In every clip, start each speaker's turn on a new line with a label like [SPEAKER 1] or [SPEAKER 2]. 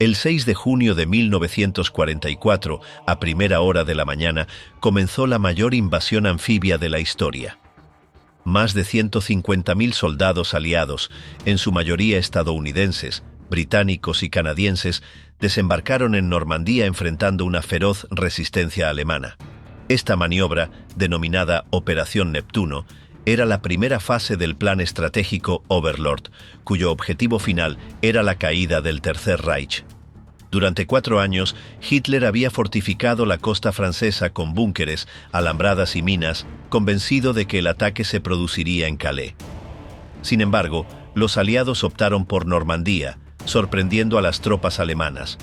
[SPEAKER 1] El 6 de junio de 1944, a primera hora de la mañana, comenzó la mayor invasión anfibia de la historia. Más de 150.000 soldados aliados, en su mayoría estadounidenses, británicos y canadienses, desembarcaron en Normandía enfrentando una feroz resistencia alemana. Esta maniobra, denominada Operación Neptuno, era la primera fase del plan estratégico Overlord, cuyo objetivo final era la caída del Tercer Reich. Durante 4 años, Hitler había fortificado la costa francesa con búnkeres, alambradas y minas, convencido de que el ataque se produciría en Calais. Sin embargo, los aliados optaron por Normandía, sorprendiendo a las tropas alemanas.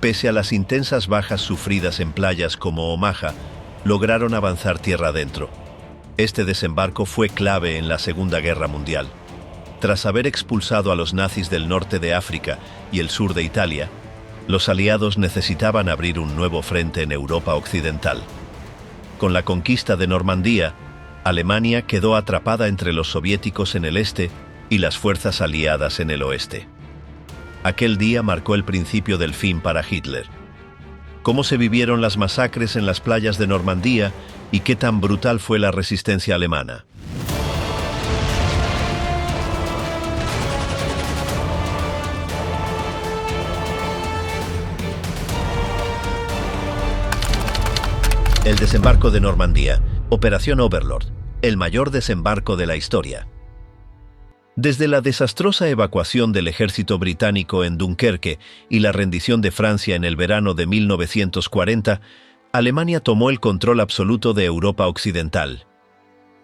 [SPEAKER 1] Pese a las intensas bajas sufridas en playas como Omaha, lograron avanzar tierra adentro. Este desembarco fue clave en la Segunda Guerra Mundial. Tras haber expulsado a los nazis del norte de África y el sur de Italia, los aliados necesitaban abrir un nuevo frente en Europa Occidental. Con la conquista de Normandía, Alemania quedó atrapada entre los soviéticos en el este y las fuerzas aliadas en el oeste. Aquel día marcó el principio del fin para Hitler. ¿Cómo se vivieron las masacres en las playas de Normandía y qué tan brutal fue la resistencia alemana? El desembarco de Normandía, Operación Overlord, el mayor desembarco de la historia. Desde la desastrosa evacuación del ejército británico en Dunkerque y la rendición de Francia en el verano de 1940, Alemania tomó el control absoluto de Europa Occidental.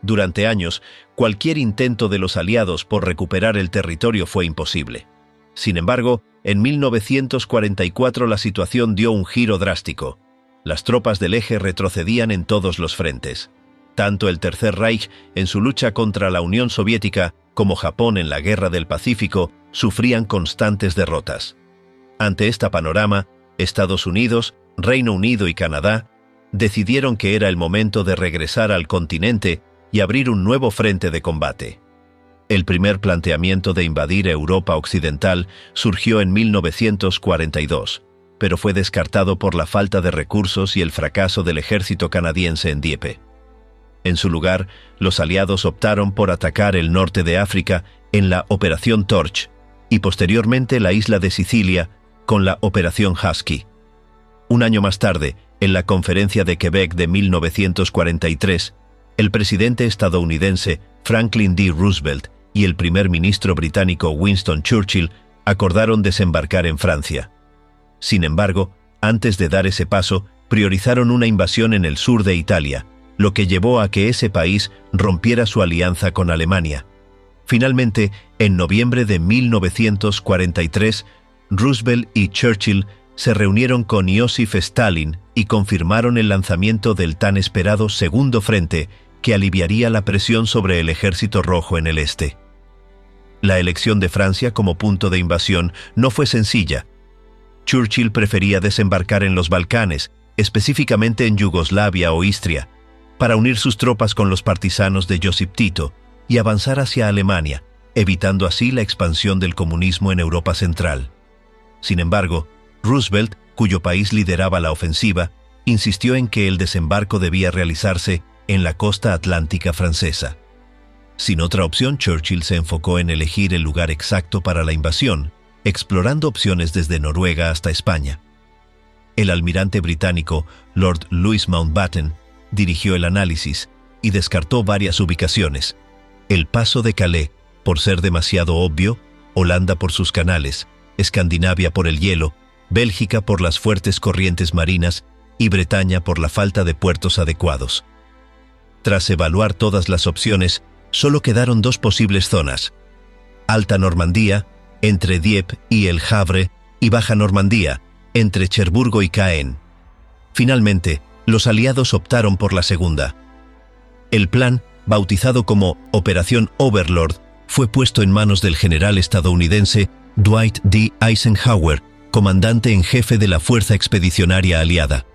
[SPEAKER 1] Durante años, cualquier intento de los aliados por recuperar el territorio fue imposible. Sin embargo, en 1944 la situación dio un giro drástico. Las tropas del eje retrocedían en todos los frentes. Tanto el Tercer Reich, en su lucha contra la Unión Soviética, como Japón en la Guerra del Pacífico, sufrían constantes derrotas. Ante esta panorama, Estados Unidos, Reino Unido y Canadá decidieron que era el momento de regresar al continente y abrir un nuevo frente de combate. El primer planteamiento de invadir Europa Occidental surgió en 1942, pero fue descartado por la falta de recursos y el fracaso del ejército canadiense en Dieppe. En su lugar, los aliados optaron por atacar el norte de África en la Operación Torch y posteriormente la isla de Sicilia con la Operación Husky. Un año más tarde, en la Conferencia de Quebec de 1943, el presidente estadounidense Franklin D. Roosevelt y el primer ministro británico Winston Churchill acordaron desembarcar en Francia. Sin embargo, antes de dar ese paso, priorizaron una invasión en el sur de Italia, lo que llevó a que ese país rompiera su alianza con Alemania. Finalmente, en noviembre de 1943, Roosevelt y Churchill se reunieron con Joseph Stalin y confirmaron el lanzamiento del tan esperado Segundo Frente, que aliviaría la presión sobre el Ejército Rojo en el este. La elección de Francia como punto de invasión no fue sencilla. Churchill prefería desembarcar en los Balcanes, específicamente en Yugoslavia o Istria, para unir sus tropas con los partisanos de Josip Tito y avanzar hacia Alemania, evitando así la expansión del comunismo en Europa Central. Sin embargo, Roosevelt, cuyo país lideraba la ofensiva, insistió en que el desembarco debía realizarse en la costa atlántica francesa. Sin otra opción, Churchill se enfocó en elegir el lugar exacto para la invasión, explorando opciones desde Noruega hasta España. El almirante británico Lord Louis Mountbatten dirigió el análisis y descartó varias ubicaciones. El paso de Calais, por ser demasiado obvio, Holanda por sus canales, Escandinavia por el hielo, Bélgica por las fuertes corrientes marinas y Bretaña por la falta de puertos adecuados. Tras evaluar todas las opciones, solo quedaron 2 posibles zonas: Alta Normandía, entre Dieppe y El Havre, y Baja Normandía, entre Cherburgo y Caen. Finalmente, los aliados optaron por la segunda. El plan, bautizado como Operación Overlord, fue puesto en manos del general estadounidense Dwight D. Eisenhower, comandante en jefe de la Fuerza Expedicionaria Aliada.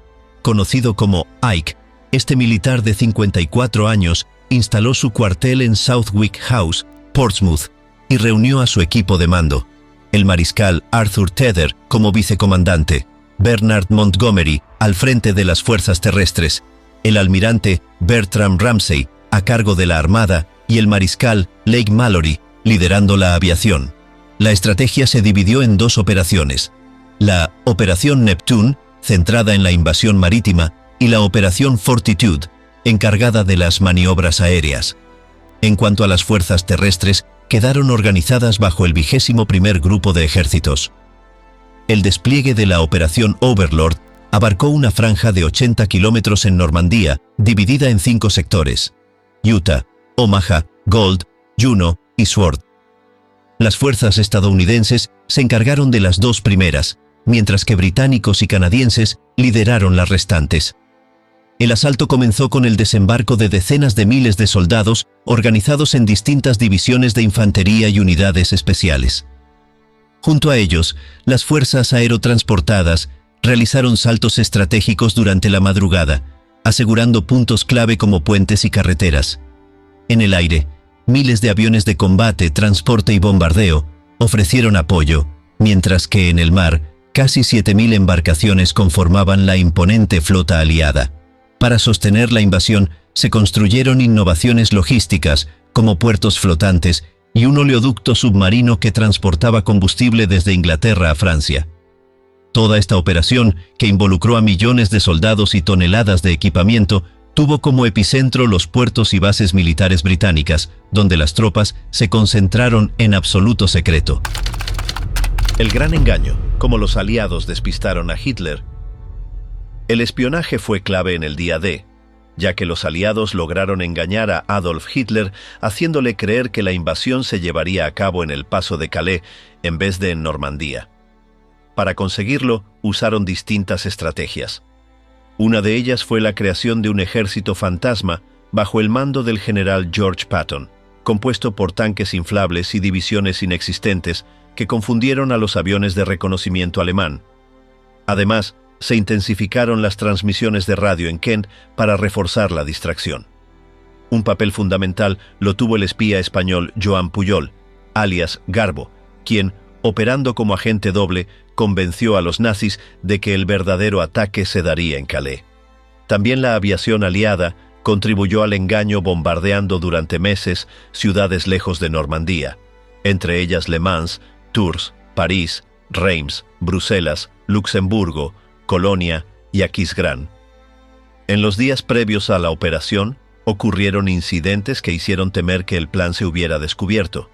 [SPEAKER 1] Conocido como Ike, este militar de 54 años instaló su cuartel en Southwick House, Portsmouth, y reunió a su equipo de mando. el mariscal Arthur Tether como vicecomandante, Bernard Montgomery al frente de las fuerzas terrestres, el almirante Bertram Ramsay a cargo de la armada y el mariscal Lake Mallory liderando la aviación. La estrategia se dividió en dos operaciones: la Operación Neptune, centrada en la invasión marítima, y la Operación Fortitude, encargada de las maniobras aéreas. En cuanto a las fuerzas terrestres, quedaron organizadas bajo el 21º Grupo de Ejércitos. El despliegue de la Operación Overlord abarcó una franja de 80 kilómetros en Normandía, dividida en 5 sectores: Utah, Omaha, Gold, Juno y Sword. Las fuerzas estadounidenses se encargaron de las 2 primeras, mientras que británicos y canadienses lideraron las restantes. El asalto comenzó con el desembarco de decenas de miles de soldados organizados en distintas divisiones de infantería y unidades especiales. Junto a ellos, las fuerzas aerotransportadas realizaron saltos estratégicos durante la madrugada, asegurando puntos clave como puentes y carreteras. En el aire, miles de aviones de combate, transporte y bombardeo ofrecieron apoyo, mientras que en el mar, casi 7.000 embarcaciones conformaban la imponente flota aliada. Para sostener la invasión, se construyeron innovaciones logísticas, como puertos flotantes y un oleoducto submarino que transportaba combustible desde Inglaterra a Francia. Toda esta operación, que involucró a millones de soldados y toneladas de equipamiento, tuvo como epicentro los puertos y bases militares británicas, donde las tropas se concentraron en absoluto secreto. El gran engaño, como los aliados despistaron a Hitler. El espionaje fue clave en el día D, ya que los aliados lograron engañar a Adolf Hitler haciéndole creer que la invasión se llevaría a cabo en el paso de Calais en vez de en Normandía. Para conseguirlo, usaron distintas estrategias. Una de ellas fue la creación de un ejército fantasma bajo el mando del general George Patton, compuesto por tanques inflables y divisiones inexistentes que confundieron a los aviones de reconocimiento alemán. Además, se intensificaron las transmisiones de radio en Kent para reforzar la distracción. Un papel fundamental lo tuvo el espía español Joan Pujol, alias Garbo, quien, operando como agente doble, convenció a los nazis de que el verdadero ataque se daría en Calais. También la aviación aliada contribuyó al engaño bombardeando durante meses ciudades lejos de Normandía, entre ellas Le Mans, Tours, París, Reims, Bruselas, Luxemburgo, Colonia y Aquisgrán. En los días previos a la operación, ocurrieron incidentes que hicieron temer que el plan se hubiera descubierto.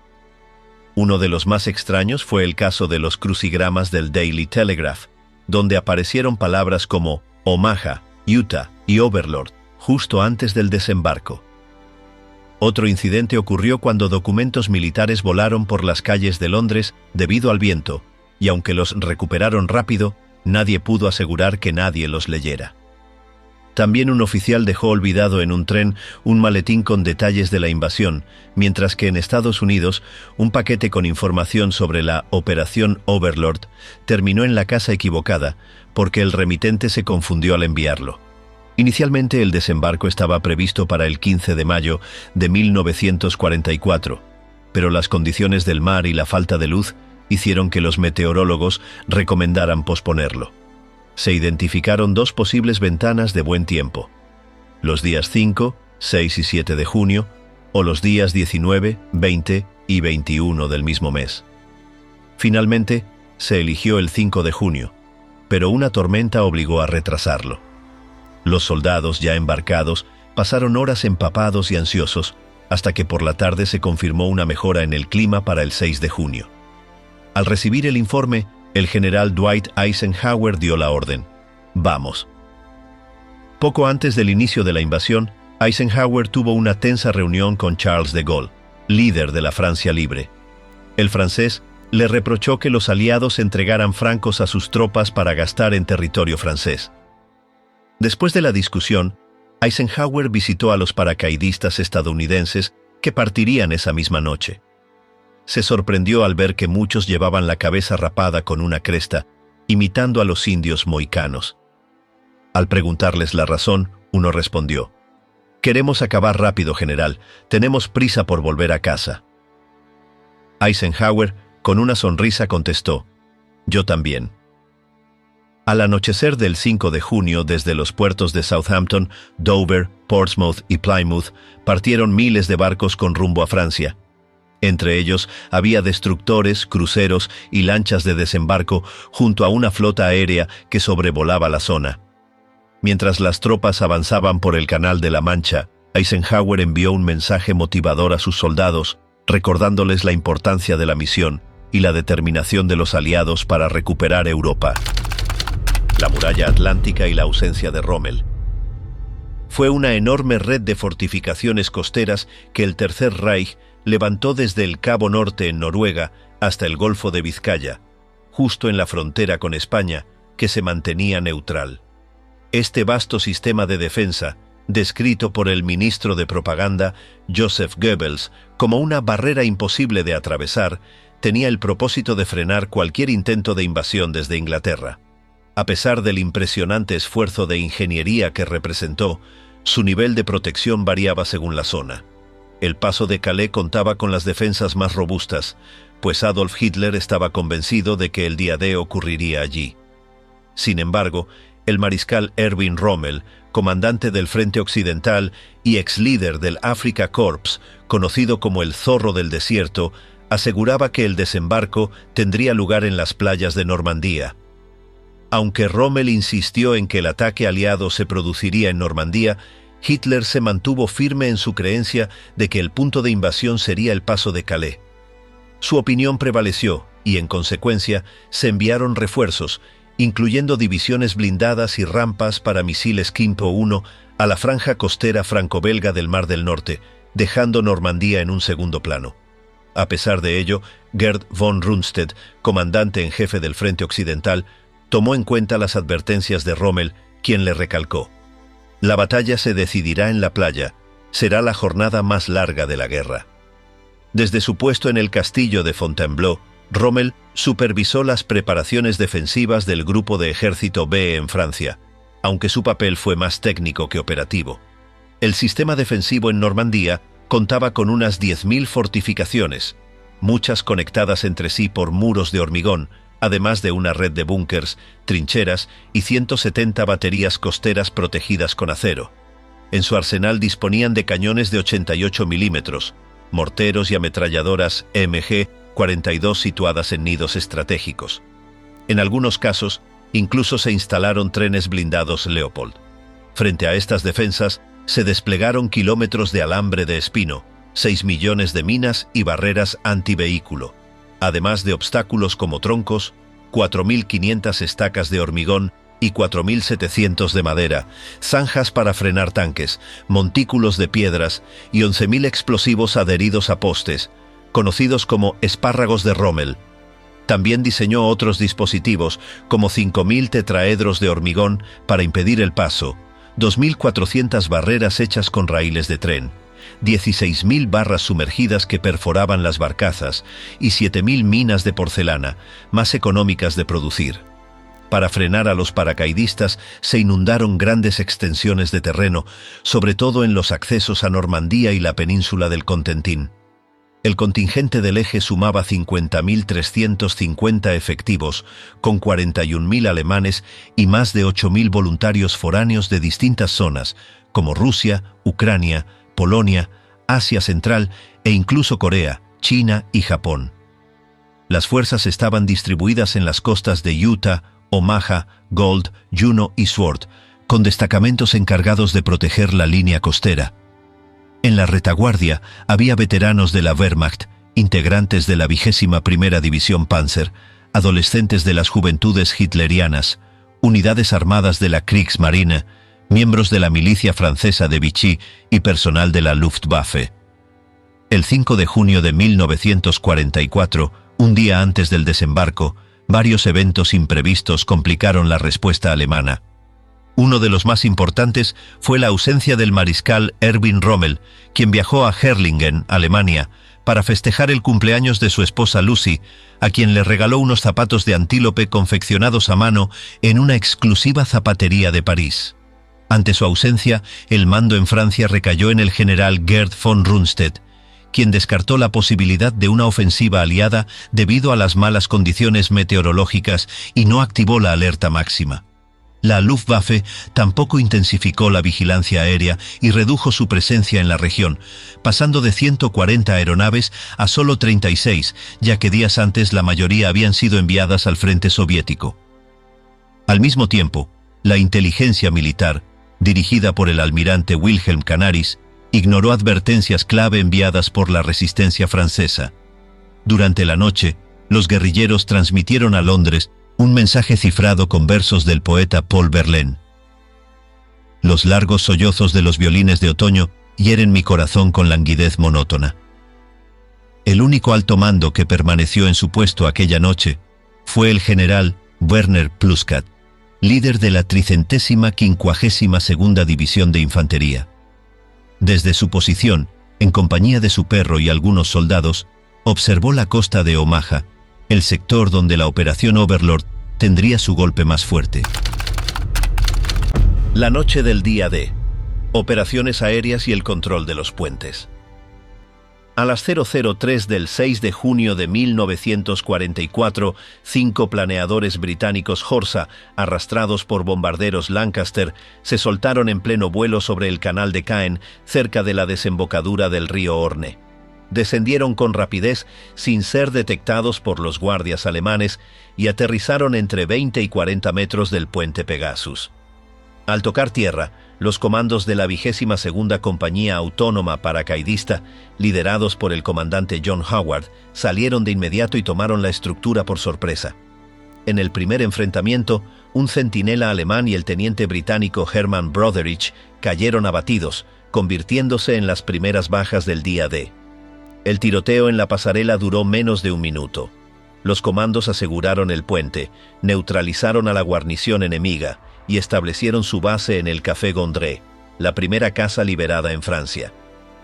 [SPEAKER 1] Uno de los más extraños fue el caso de los crucigramas del Daily Telegraph, donde aparecieron palabras como Omaha, Utah y Overlord justo antes del desembarco. Otro incidente ocurrió cuando documentos militares volaron por las calles de Londres debido al viento, y aunque los recuperaron rápido, nadie pudo asegurar que nadie los leyera. También un oficial dejó olvidado en un tren un maletín con detalles de la invasión, mientras que en Estados Unidos un paquete con información sobre la Operación Overlord terminó en la casa equivocada porque el remitente se confundió al enviarlo. Inicialmente el desembarco estaba previsto para el 15 de mayo de 1944, pero las condiciones del mar y la falta de luz hicieron que los meteorólogos recomendaran posponerlo. Se identificaron 2 posibles ventanas de buen tiempo: los días 5, 6 y 7 de junio, o los días 19, 20 y 21 del mismo mes. Finalmente, se eligió el 5 de junio, pero una tormenta obligó a retrasarlo. Los soldados ya embarcados pasaron horas empapados y ansiosos, hasta que por la tarde se confirmó una mejora en el clima para el 6 de junio. Al recibir el informe, el general Dwight Eisenhower dio la orden: «Vamos». Poco antes del inicio de la invasión, Eisenhower tuvo una tensa reunión con Charles de Gaulle, líder de la Francia Libre. El francés le reprochó que los aliados entregaran francos a sus tropas para gastar en territorio francés. Después de la discusión, Eisenhower visitó a los paracaidistas estadounidenses que partirían esa misma noche. Se sorprendió al ver que muchos llevaban la cabeza rapada con una cresta, imitando a los indios mohicanos. Al preguntarles la razón, uno respondió: «Queremos acabar rápido, general. Tenemos prisa por volver a casa». Eisenhower Con una sonrisa contestó: «Yo también». Al anochecer del 5 de junio, desde los puertos de Southampton, Dover, Portsmouth y Plymouth, partieron miles de barcos con rumbo a Francia. Entre ellos había destructores, cruceros y lanchas de desembarco, junto a una flota aérea que sobrevolaba la zona. Mientras las tropas avanzaban por el Canal de la Mancha, Eisenhower envió un mensaje motivador a sus soldados, recordándoles la importancia de la misión y la determinación de los aliados para recuperar Europa. La muralla atlántica y la ausencia de Rommel. Fue una enorme red de fortificaciones costeras que el Tercer Reich levantó desde el Cabo Norte en Noruega hasta el Golfo de Vizcaya, justo en la frontera con España, que se mantenía neutral. Este vasto sistema de defensa, descrito por el ministro de propaganda Joseph Goebbels como una barrera imposible de atravesar, tenía el propósito de frenar cualquier intento de invasión desde Inglaterra. A pesar del impresionante esfuerzo de ingeniería que representó, su nivel de protección variaba según la zona. El paso de Calais contaba con las defensas más robustas, pues Adolf Hitler estaba convencido de que el día D ocurriría allí. Sin embargo, el mariscal Erwin Rommel, comandante del Frente Occidental y ex líder del Afrika Korps, conocido como el Zorro del Desierto, aseguraba que el desembarco tendría lugar en las playas de Normandía. Aunque Rommel insistió en que el ataque aliado se produciría en Normandía, Hitler se mantuvo firme en su creencia de que el punto de invasión sería el paso de Calais. Su opinión prevaleció y, en consecuencia, se enviaron refuerzos, incluyendo divisiones blindadas y rampas para misiles Kimpo I a la franja costera franco-belga del Mar del Norte, dejando Normandía en un segundo plano. A pesar de ello, Gerd von Rundstedt, comandante en jefe del Frente Occidental, tomó en cuenta las advertencias de Rommel, quien le recalcó: «La batalla se decidirá en la playa, será la jornada más larga de la guerra». Desde su puesto en el castillo de Fontainebleau, Rommel supervisó las preparaciones defensivas del Grupo de Ejército B en Francia, aunque su papel fue más técnico que operativo. El sistema defensivo en Normandía contaba con unas 10.000 fortificaciones, muchas conectadas entre sí por muros de hormigón, además de una red de búnkers, trincheras y 170 baterías costeras protegidas con acero. En su arsenal disponían de cañones de 88 milímetros, morteros y ametralladoras MG-42 situadas en nidos estratégicos. En algunos casos, incluso se instalaron trenes blindados Leopold. Frente a estas defensas, se desplegaron kilómetros de alambre de espino, 6 millones de minas y barreras antivehículo, además de obstáculos como troncos, 4.500 estacas de hormigón y 4.700 de madera, zanjas para frenar tanques, montículos de piedras y 11.000 explosivos adheridos a postes, conocidos como espárragos de Rommel. También diseñó otros dispositivos, como 5.000 tetraedros de hormigón para impedir el paso, 2.400 barreras hechas con raíles de tren, 16.000 barras sumergidas que perforaban las barcazas y 7.000 minas de porcelana, más económicas de producir. Para frenar a los paracaidistas se inundaron grandes extensiones de terreno, sobre todo en los accesos a Normandía y la península del Cotentin. El contingente del eje sumaba 50.350 efectivos, con 41.000 alemanes y más de 8.000 voluntarios foráneos de distintas zonas, como Rusia, Ucrania, Polonia, Asia Central e incluso Corea, China y Japón. Las fuerzas estaban distribuidas en las costas de Utah, Omaha, Gold, Juno y Sword, con destacamentos encargados de proteger la línea costera. En la retaguardia había veteranos de la Wehrmacht, integrantes de la 21ª División Panzer, adolescentes de las juventudes hitlerianas, unidades armadas de la Kriegsmarine, miembros de la milicia francesa de Vichy y personal de la Luftwaffe. El 5 de junio de 1944, un día antes del desembarco, varios eventos imprevistos complicaron la respuesta alemana. Uno de los más importantes fue la ausencia del mariscal Erwin Rommel, quien viajó a Herrlingen, Alemania, para festejar el cumpleaños de su esposa Lucy, a quien le regaló unos zapatos de antílope confeccionados a mano en una exclusiva zapatería de París. Ante su ausencia, el mando en Francia recayó en el general Gerd von Rundstedt, quien descartó la posibilidad de una ofensiva aliada debido a las malas condiciones meteorológicas y no activó la alerta máxima. La Luftwaffe tampoco intensificó la vigilancia aérea y redujo su presencia en la región, pasando de 140 aeronaves a solo 36, ya que días antes la mayoría habían sido enviadas al frente soviético. Al mismo tiempo, la inteligencia militar, dirigida por el almirante Wilhelm Canaris, ignoró advertencias clave enviadas por la resistencia francesa. Durante la noche, los guerrilleros transmitieron a Londres un mensaje cifrado con versos del poeta Paul Verlaine. Los largos sollozos de los violines de otoño hieren mi corazón con languidez monótona. El único alto mando que permaneció en su puesto aquella noche fue el general Werner Pluskat, líder de la 352ª División de Infantería. Desde su posición, en compañía de su perro y algunos soldados, observó la costa de Omaha, el sector donde la Operación Overlord tendría su golpe más fuerte. La noche del día D. Operaciones aéreas y el control de los puentes. A las 003 del 6 de junio de 1944, 5 planeadores británicos Horsa, arrastrados por bombarderos Lancaster, se soltaron en pleno vuelo sobre el canal de Caen, cerca de la desembocadura del río Orne. Descendieron con rapidez, sin ser detectados por los guardias alemanes, y aterrizaron entre 20 y 40 metros del puente Pegasus. Al tocar tierra, los comandos de la 22ª Compañía Autónoma Paracaidista, liderados por el comandante John Howard, salieron de inmediato y tomaron la estructura por sorpresa. En el primer enfrentamiento, un centinela alemán y el teniente británico Herman Broderich cayeron abatidos, convirtiéndose en las primeras bajas del día D. El tiroteo en la pasarela duró menos de un minuto. Los comandos aseguraron el puente, neutralizaron a la guarnición enemiga y establecieron su base en el Café Gondré, la primera casa liberada en Francia.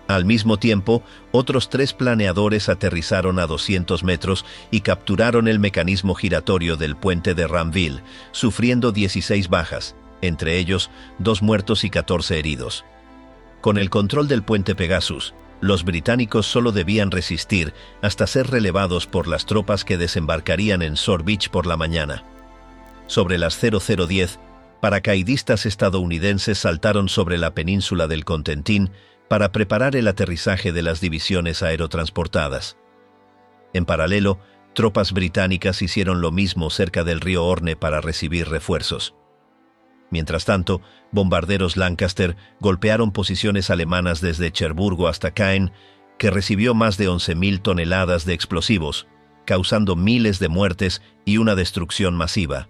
[SPEAKER 1] Al mismo tiempo, otros 3 planeadores aterrizaron a 200 metros y capturaron el mecanismo giratorio del puente de Ranville, sufriendo 16 bajas, entre ellos 2 muertos y 14 heridos. Con el control del puente Pegasus, los británicos solo debían resistir hasta ser relevados por las tropas que desembarcarían en Shore Beach por la mañana. Sobre las 00:10, paracaidistas estadounidenses saltaron sobre la península del Contentin para preparar el aterrizaje de las divisiones aerotransportadas. En paralelo, tropas británicas hicieron lo mismo cerca del río Orne para recibir refuerzos. Mientras tanto, bombarderos Lancaster golpearon posiciones alemanas desde Cherburgo hasta Caen, que recibió más de 11.000 toneladas de explosivos, causando miles de muertes y una destrucción masiva.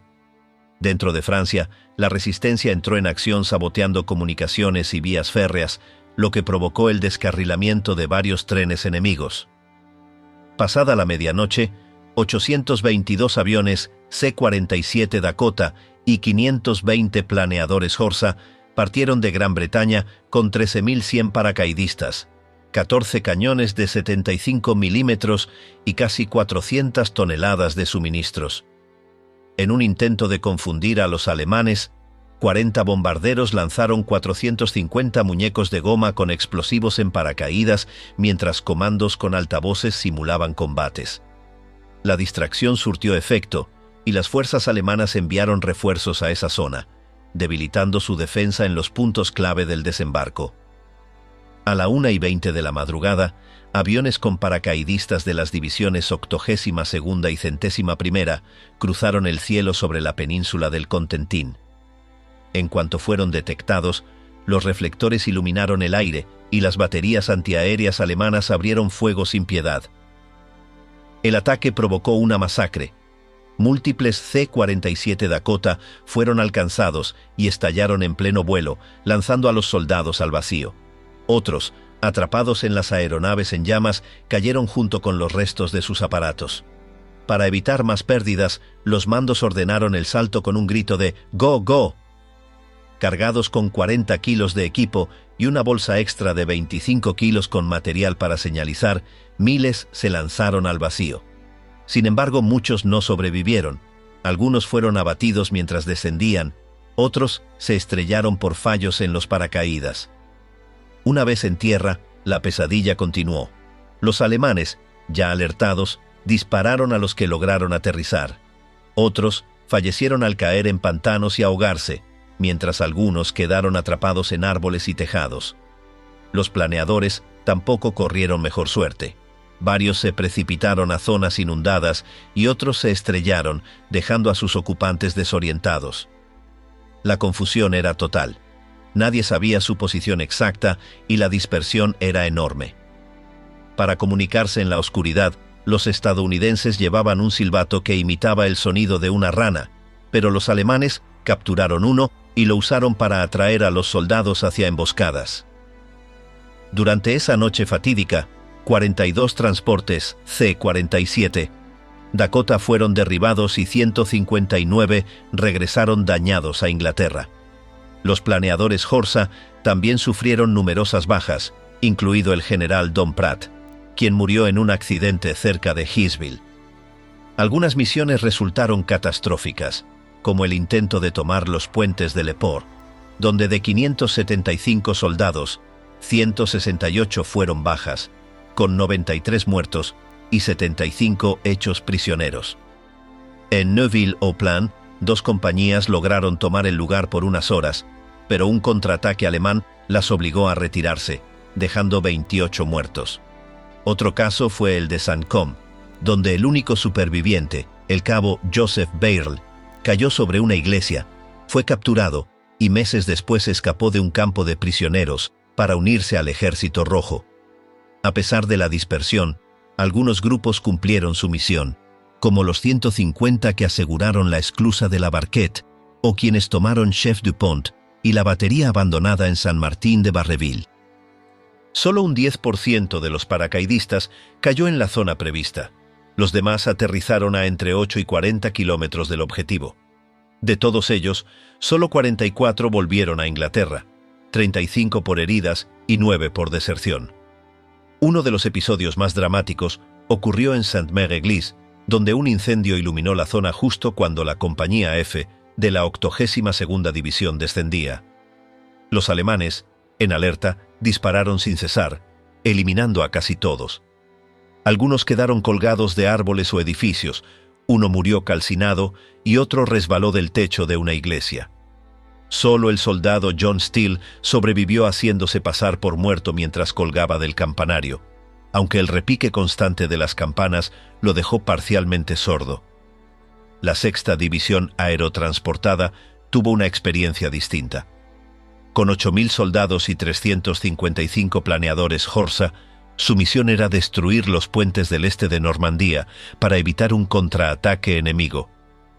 [SPEAKER 1] Dentro de Francia, la resistencia entró en acción saboteando comunicaciones y vías férreas, lo que provocó el descarrilamiento de varios trenes enemigos. Pasada la medianoche, 822 aviones C-47 Dakota y 520 planeadores Horsa partieron de Gran Bretaña con 13.100 paracaidistas, 14 cañones de 75 milímetros y casi 400 toneladas de suministros. En un intento de confundir a los alemanes, 40 bombarderos lanzaron 450 muñecos de goma con explosivos en paracaídas mientras comandos con altavoces simulaban combates. La distracción surtió efecto y las fuerzas alemanas enviaron refuerzos a esa zona, debilitando su defensa en los puntos clave del desembarco. A la 1:20 de la madrugada, aviones con paracaidistas de las divisiones 82ª y 101ª cruzaron el cielo sobre la península del Contentin. En cuanto fueron detectados, los reflectores iluminaron el aire y las baterías antiaéreas alemanas abrieron fuego sin piedad. El ataque provocó una masacre. Múltiples C-47 Dakota fueron alcanzados y estallaron en pleno vuelo, lanzando a los soldados al vacío. Otros, atrapados en las aeronaves en llamas, cayeron junto con los restos de sus aparatos. Para evitar más pérdidas, los mandos ordenaron el salto con un grito de ¡Go, go! Cargados con 40 kilos de equipo y una bolsa extra de 25 kilos con material para señalizar, miles se lanzaron al vacío. Sin embargo, muchos no sobrevivieron. Algunos fueron abatidos mientras descendían, otros se estrellaron por fallos en los paracaídas. Una vez en tierra, la pesadilla continuó. Los alemanes, ya alertados, dispararon a los que lograron aterrizar. Otros fallecieron al caer en pantanos y ahogarse, mientras algunos quedaron atrapados en árboles y tejados. Los planeadores tampoco corrieron mejor suerte. Varios se precipitaron a zonas inundadas y otros se estrellaron, dejando a sus ocupantes desorientados. La confusión era total. Nadie sabía su posición exacta y la dispersión era enorme. Para comunicarse en la oscuridad, los estadounidenses llevaban un silbato que imitaba el sonido de una rana, pero los alemanes capturaron uno y lo usaron para atraer a los soldados hacia emboscadas. Durante esa noche fatídica, 42 transportes C-47 Dakota fueron derribados y 159 regresaron dañados a Inglaterra. Los planeadores Horsa también sufrieron numerosas bajas, incluido el general Don Pratt, quien murió en un accidente cerca de Heysville. Algunas misiones resultaron catastróficas, como el intento de tomar los puentes de Leport, donde de 575 soldados, 168 fueron bajas, con 93 muertos y 75 hechos prisioneros. En Neuville-au-Plan, 2 compañías lograron tomar el lugar por unas horas, pero un contraataque alemán las obligó a retirarse, dejando 28 muertos. Otro caso fue el de Saint-Côme, donde el único superviviente, el cabo Joseph Bairle, cayó sobre una iglesia, fue capturado y meses después escapó de un campo de prisioneros para unirse al Ejército Rojo. A pesar de la dispersión, algunos grupos cumplieron su misión, como los 150 que aseguraron la esclusa de la Barquette o quienes tomaron Chef-du-Pont y la batería abandonada en San Martín de Barreville. Solo un 10% de los paracaidistas cayó en la zona prevista. Los demás aterrizaron a entre 8 y 40 kilómetros del objetivo. De todos ellos, solo 44 volvieron a Inglaterra, 35 por heridas y 9 por deserción. Uno de los episodios más dramáticos ocurrió en Sainte-Mère-Église, donde un incendio iluminó la zona justo cuando la Compañía F de la 82ª División descendía. Los alemanes, en alerta, dispararon sin cesar, eliminando a casi todos. Algunos quedaron colgados de árboles o edificios, uno murió calcinado y otro resbaló del techo de una iglesia. Solo el soldado John Steele sobrevivió haciéndose pasar por muerto mientras colgaba del campanario, aunque el repique constante de las campanas lo dejó parcialmente sordo. La 6ª División Aerotransportada tuvo una experiencia distinta. Con 8.000 soldados y 355 planeadores Horsa, su misión era destruir los puentes del este de Normandía para evitar un contraataque enemigo.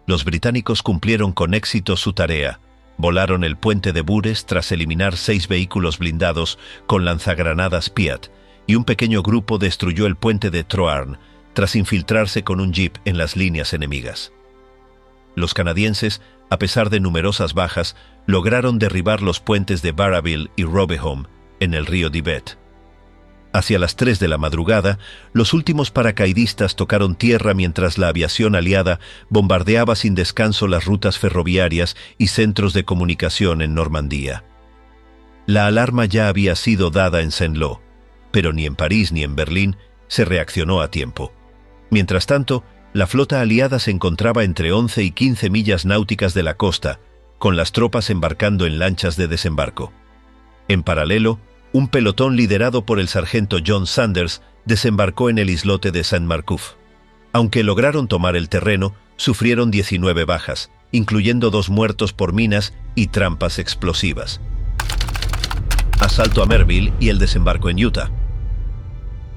[SPEAKER 1] Los británicos cumplieron con éxito su tarea. Volaron el puente de Bures tras eliminar 6 vehículos blindados con lanzagranadas Piat, y un pequeño grupo destruyó el puente de Troarn tras infiltrarse con un jeep en las líneas enemigas. Los canadienses, a pesar de numerosas bajas, lograron derribar los puentes de Barraville y Robehome en el río Divet. Hacia las 3 de la madrugada, los últimos paracaidistas tocaron tierra mientras la aviación aliada bombardeaba sin descanso las rutas ferroviarias y centros de comunicación en Normandía. La alarma ya había sido dada en Saint-Lô, pero ni en París ni en Berlín se reaccionó a tiempo. Mientras tanto, la flota aliada se encontraba entre 11 y 15 millas náuticas de la costa, con las tropas embarcando en lanchas de desembarco. En paralelo, un pelotón liderado por el sargento John Sanders desembarcó en el islote de Saint-Marcouf. Aunque lograron tomar el terreno, sufrieron 19 bajas, incluyendo 2 muertos por minas y trampas explosivas. Asalto a Merville y el desembarco en Utah.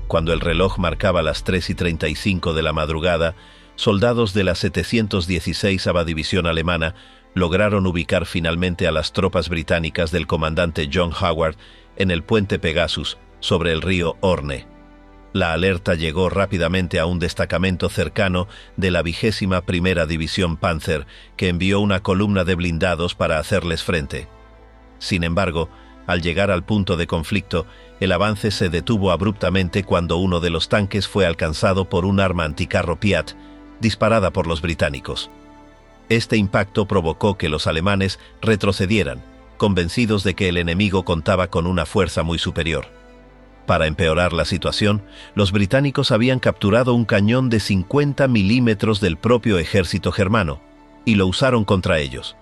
[SPEAKER 1] Cuando el reloj marcaba las 3:35 de la madrugada, soldados de la 716ª División Alemana lograron ubicar finalmente a las tropas británicas del comandante John Howard en el puente Pegasus, sobre el río Orne. La alerta llegó rápidamente a un destacamento cercano de la 21ª División Panzer, que envió una columna de blindados para hacerles frente. Sin embargo, al llegar al punto de conflicto, el avance se detuvo abruptamente cuando uno de los tanques fue alcanzado por un arma anticarro Piat, disparada por los británicos. Este impacto provocó que los alemanes retrocedieran, convencidos de que el enemigo contaba con una fuerza muy superior. Para empeorar la situación, los británicos habían capturado un cañón de 50 milímetros del propio ejército germano, y lo usaron contra ellos.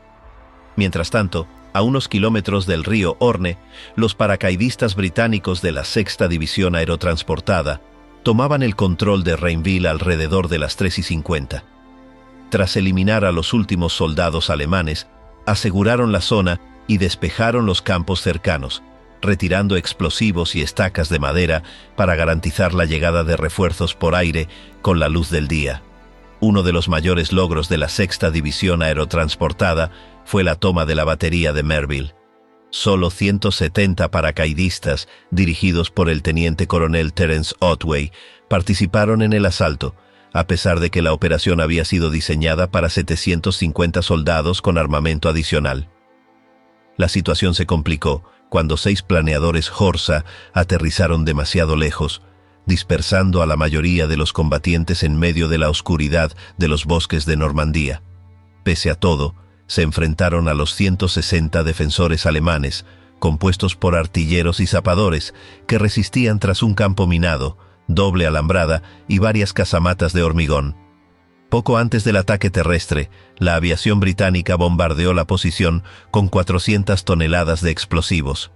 [SPEAKER 1] Mientras tanto, a unos kilómetros del río Orne, los paracaidistas británicos de la Sexta División Aerotransportada tomaban el control de Reinville alrededor de las 3:50. Tras eliminar a los últimos soldados alemanes, aseguraron la zona y despejaron los campos cercanos, retirando explosivos y estacas de madera para garantizar la llegada de refuerzos por aire con la luz del día. Uno de los mayores logros de la Sexta División Aerotransportada fue la toma de la batería de Merville. Solo 170 paracaidistas, dirigidos por el teniente coronel Terence Otway, participaron en el asalto, a pesar de que la operación había sido diseñada para 750 soldados con armamento adicional. La situación se complicó cuando 6 planeadores Horsa aterrizaron demasiado lejos, dispersando a la mayoría de los combatientes en medio de la oscuridad de los bosques de Normandía. Pese a todo, se enfrentaron a los 160 defensores alemanes, compuestos por artilleros y zapadores, que resistían tras un campo minado, doble alambrada y varias casamatas de hormigón. Poco antes del ataque terrestre, la aviación británica bombardeó la posición con 400 toneladas de explosivos.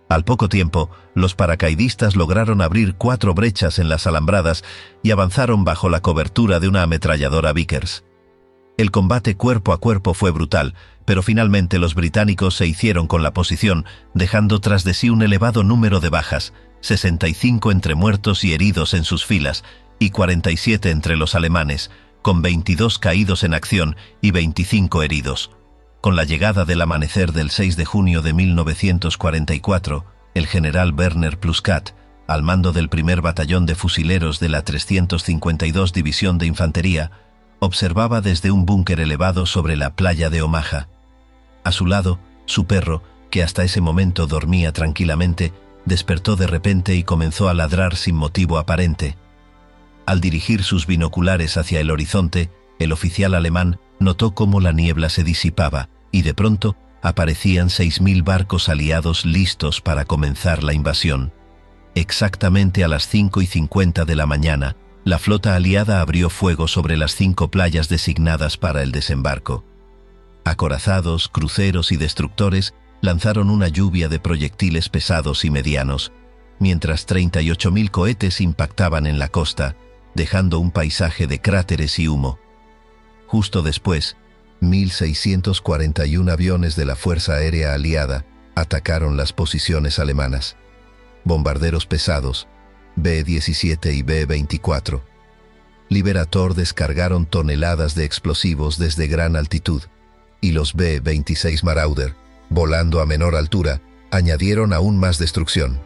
[SPEAKER 1] Al poco tiempo, los paracaidistas lograron abrir 4 brechas en las alambradas y avanzaron bajo la cobertura de una ametralladora Vickers. El combate cuerpo a cuerpo fue brutal, pero finalmente los británicos se hicieron con la posición, dejando tras de sí un elevado número de bajas, 65 entre muertos y heridos en sus filas, y 47 entre los alemanes, con 22 caídos en acción y 25 heridos. Con la llegada del amanecer del 6 de junio de 1944, el general Werner Pluskat, al mando del primer batallón de fusileros de la 352 División de Infantería, observaba desde un búnker elevado sobre la playa de Omaha. A su lado, su perro, que hasta ese momento dormía tranquilamente, despertó de repente y comenzó a ladrar sin motivo aparente. Al dirigir sus binoculares hacia el horizonte, el oficial alemán notó cómo la niebla se disipaba y de pronto aparecían 6.000 barcos aliados listos para comenzar la invasión. Exactamente a las 5:50 de la mañana, la flota aliada abrió fuego sobre las 5 playas designadas para el desembarco. Acorazados, cruceros y destructores lanzaron una lluvia de proyectiles pesados y medianos, mientras 38.000 cohetes impactaban en la costa, dejando un paisaje de cráteres y humo. Justo después, 1.641 aviones de la Fuerza Aérea Aliada atacaron las posiciones alemanas. Bombarderos pesados, B-17 y B-24, Liberator descargaron toneladas de explosivos desde gran altitud, y los B-26 Marauder, volando a menor altura, añadieron aún más destrucción.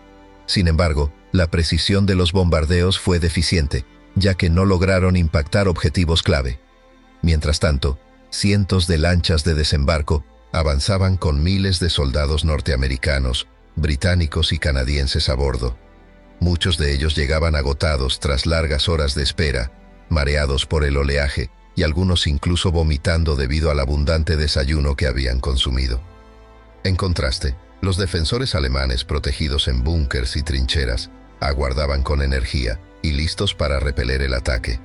[SPEAKER 1] Sin embargo, la precisión de los bombardeos fue deficiente, ya que no lograron impactar objetivos clave. Mientras tanto, cientos de lanchas de desembarco avanzaban con miles de soldados norteamericanos, británicos y canadienses a bordo. Muchos de ellos llegaban agotados tras largas horas de espera, mareados por el oleaje y algunos incluso vomitando debido al abundante desayuno que habían consumido. En contraste, los defensores alemanes protegidos en búnkers y trincheras aguardaban con energía y listos para repeler el ataque.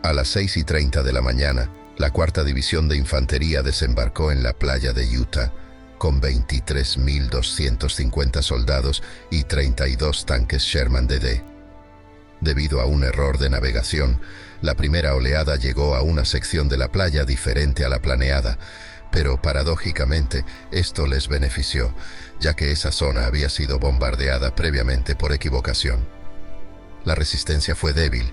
[SPEAKER 1] A las 6:30 de la mañana, la Cuarta División de Infantería desembarcó en la playa de Utah, con 23.250 soldados y 32 tanques Sherman DD. Debido a un error de navegación, la primera oleada llegó a una sección de la playa diferente a la planeada, pero paradójicamente esto les benefició, ya que esa zona había sido bombardeada previamente por equivocación. La resistencia fue débil,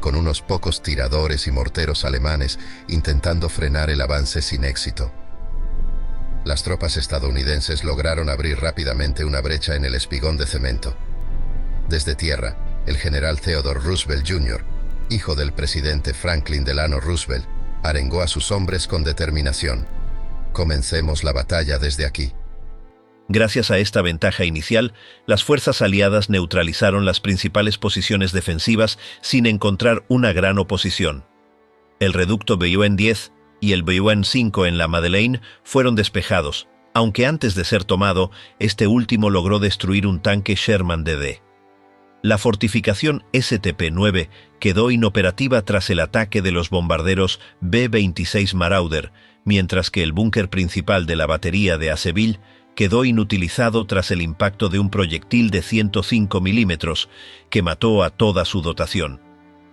[SPEAKER 1] con unos pocos tiradores y morteros alemanes intentando frenar el avance sin éxito. Las tropas estadounidenses lograron abrir rápidamente una brecha en el espigón de cemento. Desde tierra, el general Theodore Roosevelt Jr., hijo del presidente Franklin Delano Roosevelt, arengó a sus hombres con determinación. Comencemos la batalla desde aquí. Gracias a esta ventaja inicial, las fuerzas aliadas neutralizaron las principales posiciones defensivas sin encontrar una gran oposición. El reducto Bayonne-10 y el Bayonne-5 en la Madeleine fueron despejados, aunque antes de ser tomado, este último logró destruir un tanque Sherman DD. La fortificación STP-9 quedó inoperativa tras el ataque de los bombarderos B-26 Marauder, mientras que el búnker principal de la batería de Aseville quedó inutilizado tras el impacto de un proyectil de 105 milímetros que mató a toda su dotación.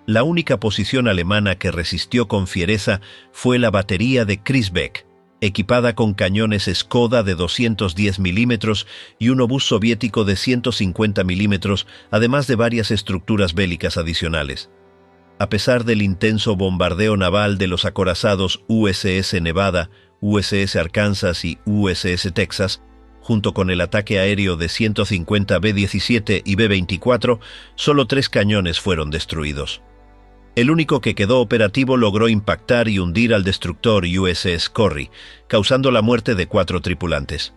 [SPEAKER 1] La única posición alemana que resistió con fiereza fue la batería de Kriesbeck, equipada con cañones Skoda de 210 milímetros y un obús soviético de 150 milímetros, además de varias estructuras bélicas adicionales. A pesar del intenso bombardeo naval de los acorazados USS Nevada, USS Arkansas y USS Texas, junto con el ataque aéreo de 150 B-17 y B-24, solo 3 cañones fueron destruidos. El único que quedó operativo logró impactar y hundir al destructor USS Corry, causando la muerte de 4 tripulantes.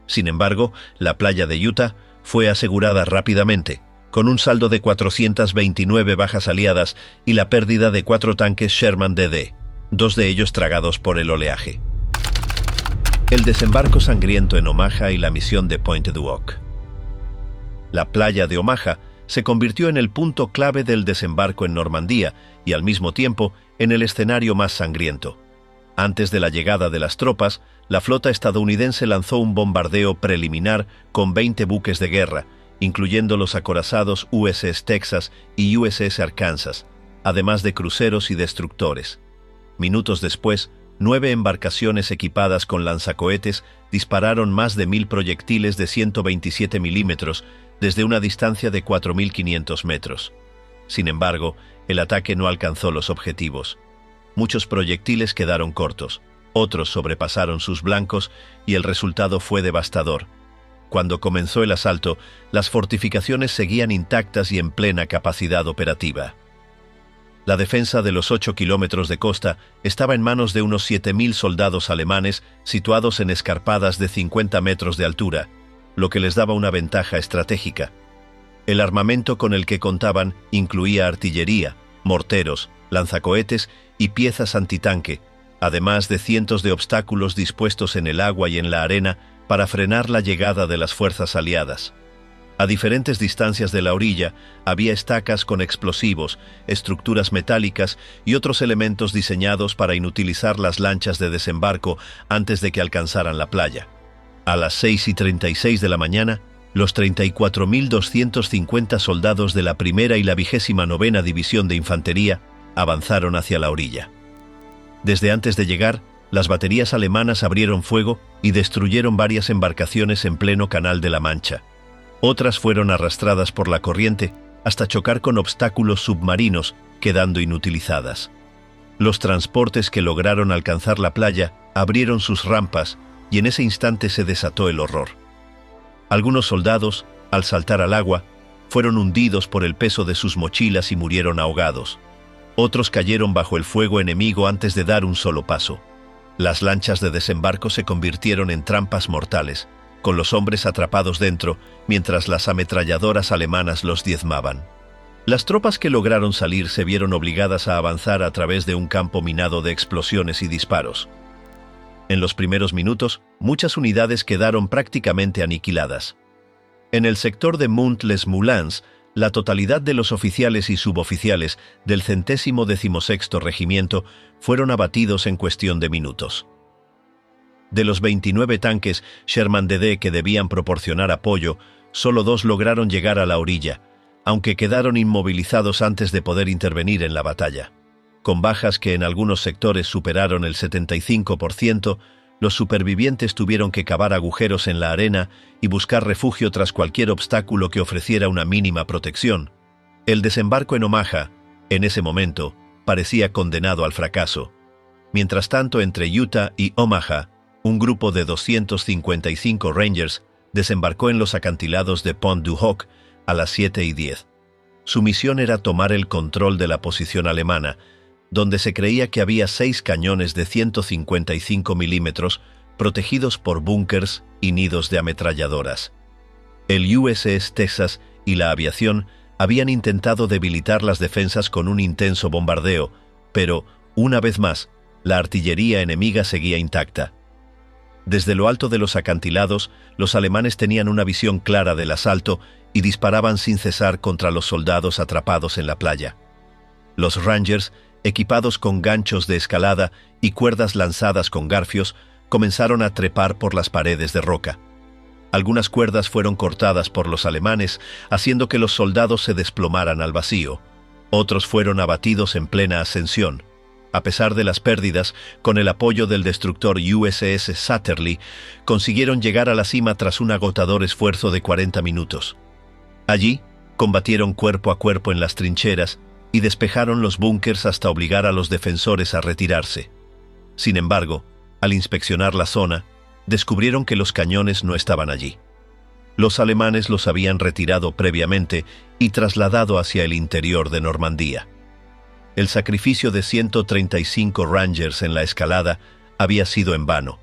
[SPEAKER 1] Sin embargo, la playa de Utah fue asegurada rápidamente, con un saldo de 429 bajas aliadas y la pérdida de 4 tanques Sherman DD, 2 de ellos tragados por el oleaje. El desembarco sangriento en Omaha y la misión de Pointe du Hoc. La playa de Omaha se convirtió en el punto clave del desembarco en Normandía y al mismo tiempo en el escenario más sangriento. Antes de la llegada de las tropas, la flota estadounidense lanzó un bombardeo preliminar con 20 buques de guerra, incluyendo los acorazados USS Texas y USS Arkansas, además de cruceros y destructores. Minutos después, 9 embarcaciones equipadas con lanzacohetes dispararon más de 1000 proyectiles de 127 milímetros desde una distancia de 4.500 metros. Sin embargo, el ataque no alcanzó los objetivos. Muchos proyectiles quedaron cortos, otros sobrepasaron sus blancos y el resultado fue devastador. Cuando comenzó el asalto, las fortificaciones seguían intactas y en plena capacidad operativa. La defensa de los 8 kilómetros de costa estaba en manos de unos 7.000 soldados alemanes situados en escarpadas de 50 metros de altura, lo que les daba una ventaja estratégica. El armamento con el que contaban incluía artillería, morteros, lanzacohetes y piezas antitanque, además de cientos de obstáculos dispuestos en el agua y en la arena para frenar la llegada de las fuerzas aliadas. A diferentes distancias de la orilla había estacas con explosivos, estructuras metálicas y otros elementos diseñados para inutilizar las lanchas de desembarco antes de que alcanzaran la playa. A las 6:36 de la mañana, los 34.250 soldados de la primera y la 29ª División de Infantería avanzaron hacia la orilla. Desde antes de llegar, las baterías alemanas abrieron fuego y destruyeron varias embarcaciones en pleno Canal de la Mancha. Otras fueron arrastradas por la corriente hasta chocar con obstáculos submarinos, quedando inutilizadas. Los transportes que lograron alcanzar la playa abrieron sus rampas y en ese instante se desató el horror. Algunos soldados, al saltar al agua, fueron hundidos por el peso de sus mochilas y murieron ahogados. Otros cayeron bajo el fuego enemigo antes de dar un solo paso. Las lanchas de desembarco se convirtieron en trampas mortales, con los hombres atrapados dentro, mientras las ametralladoras alemanas los diezmaban. Las tropas que lograron salir se vieron obligadas a avanzar a través de un campo minado de explosiones y disparos. En los primeros minutos, muchas unidades quedaron prácticamente aniquiladas. En el sector de Mont-les-Moulins, la totalidad de los oficiales y suboficiales del 116º Regimiento fueron abatidos en cuestión de minutos. De los 29 tanques Sherman DD que debían proporcionar apoyo, solo 2 lograron llegar a la orilla, aunque quedaron inmovilizados antes de poder intervenir en la batalla. Con bajas que en algunos sectores superaron el 75%, los supervivientes tuvieron que cavar agujeros en la arena y buscar refugio tras cualquier obstáculo que ofreciera una mínima protección. El desembarco en Omaha, en ese momento, parecía condenado al fracaso. Mientras tanto, entre Utah y Omaha, un grupo de 255 Rangers desembarcó en los acantilados de Pointe du Hoc a las 7:10. Su misión era tomar el control de la posición alemana, donde se creía que había 6 cañones de 155 milímetros protegidos por búnkers y nidos de ametralladoras. El USS Texas y la aviación habían intentado debilitar las defensas con un intenso bombardeo, pero, una vez más, la artillería enemiga seguía intacta. Desde lo alto de los acantilados, los alemanes tenían una visión clara del asalto y disparaban sin cesar contra los soldados atrapados en la playa. Los Rangers, equipados con ganchos de escalada y cuerdas lanzadas con garfios, comenzaron a trepar por las paredes de roca. Algunas cuerdas fueron cortadas por los alemanes, haciendo que los soldados se desplomaran al vacío. Otros fueron abatidos en plena ascensión. A pesar de las pérdidas, con el apoyo del destructor USS Satterlee, consiguieron llegar a la cima tras un agotador esfuerzo de 40 minutos. Allí, combatieron cuerpo a cuerpo en las trincheras y despejaron los búnkers hasta obligar a los defensores a retirarse. Sin embargo, al inspeccionar la zona, descubrieron que los cañones no estaban allí. Los alemanes los habían retirado previamente y trasladado hacia el interior de Normandía. El sacrificio de 135 Rangers en la escalada había sido en vano.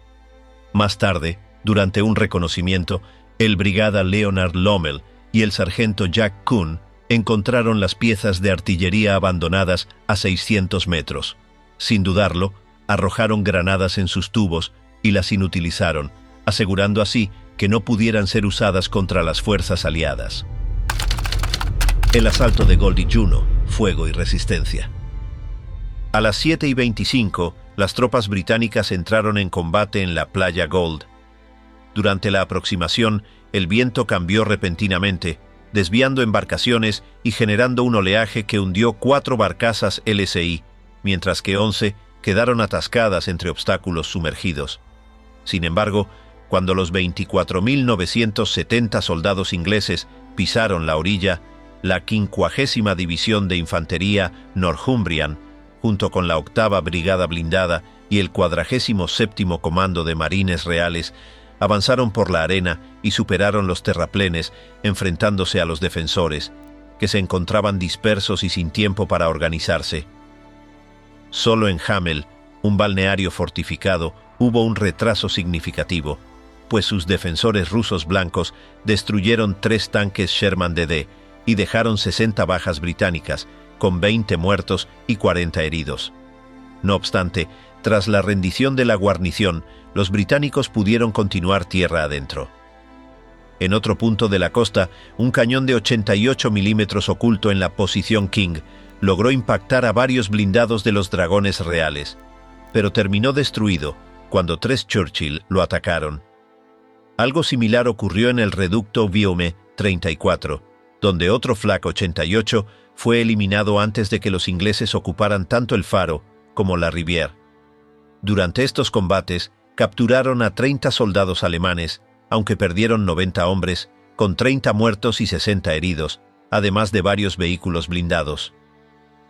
[SPEAKER 1] Más tarde, durante un reconocimiento, el brigada Leonard Lommel y el sargento Jack Kuhn encontraron las piezas de artillería abandonadas a 600 metros. Sin dudarlo, arrojaron granadas en sus tubos y las inutilizaron, asegurando así que no pudieran ser usadas contra las fuerzas aliadas. El asalto de Goldie Juno, fuego y resistencia. A las 7:25, las tropas británicas entraron en combate en la playa Gold. Durante la aproximación, el viento cambió repentinamente, desviando embarcaciones y generando un oleaje que hundió 4 barcazas LSI, mientras que 11 quedaron atascadas entre obstáculos sumergidos. Sin embargo, cuando los 24.970 soldados ingleses pisaron la orilla, la 50ª División de Infantería Northumbrian, junto con la 8ª Brigada Blindada y el 47º Comando de Marines Reales, avanzaron por la arena y superaron los terraplenes, enfrentándose a los defensores, que se encontraban dispersos y sin tiempo para organizarse. Solo en Hamel, un balneario fortificado, hubo un retraso significativo, pues sus defensores rusos blancos destruyeron 3 tanques Sherman DD y dejaron 60 bajas británicas, con 20 muertos y 40 heridos. No obstante, tras la rendición de la guarnición, los británicos pudieron continuar tierra adentro. En otro punto de la costa, un cañón de 88 milímetros oculto en la posición King logró impactar a varios blindados de los dragones reales, pero terminó destruido cuando 3 Churchill lo atacaron. Algo similar ocurrió en el reducto Viaume 34, donde otro Flak 88 fue eliminado antes de que los ingleses ocuparan tanto el faro como la Rivière. Durante estos combates, capturaron a 30 soldados alemanes, aunque perdieron 90 hombres, con 30 muertos y 60 heridos, además de varios vehículos blindados.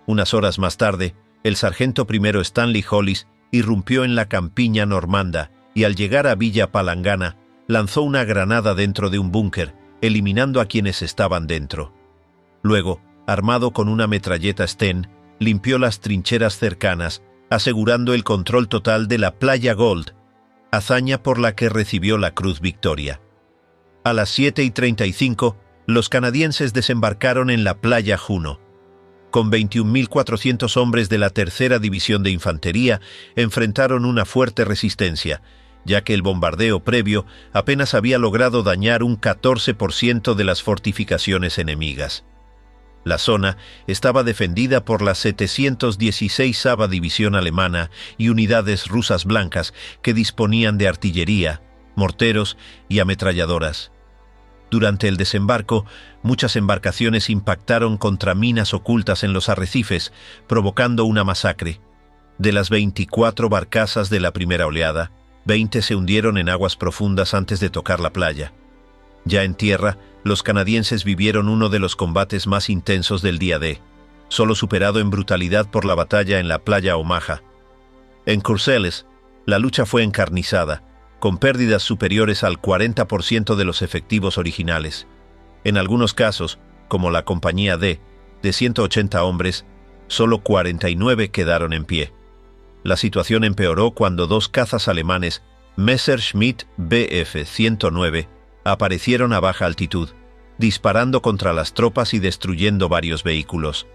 [SPEAKER 1] Unas horas más tarde, el sargento primero Stanley Hollis irrumpió en la campiña normanda y al llegar a Villa Palangana, lanzó una granada dentro de un búnker, eliminando a quienes estaban dentro. Luego, armado con una metralleta Sten, limpió las trincheras cercanas, asegurando el control total de la playa Gold, hazaña por la que recibió la Cruz Victoria. A las 7:35, los canadienses desembarcaron en la playa Juno. Con 21.400 hombres de la Tercera División de Infantería, enfrentaron una fuerte resistencia, ya que el bombardeo previo apenas había logrado dañar un 14% de las fortificaciones enemigas. La zona estaba defendida por la 716ª División Alemana y unidades rusas blancas que disponían de artillería, morteros y ametralladoras. Durante el desembarco, muchas embarcaciones impactaron contra minas ocultas en los arrecifes, provocando una masacre. De las 24 barcazas de la primera oleada, 20 se hundieron en aguas profundas antes de tocar la playa. Ya en tierra, los canadienses vivieron uno de los combates más intensos del día D, solo superado en brutalidad por la batalla en la playa Omaha. En Courcelles, la lucha fue encarnizada, con pérdidas superiores al 40% de los efectivos originales. En algunos casos, como la compañía D, de 180 hombres, solo 49 quedaron en pie. La situación empeoró cuando 2 cazas alemanes, Messerschmitt Bf-109, aparecieron a baja altitud, disparando contra las tropas y destruyendo varios vehículos.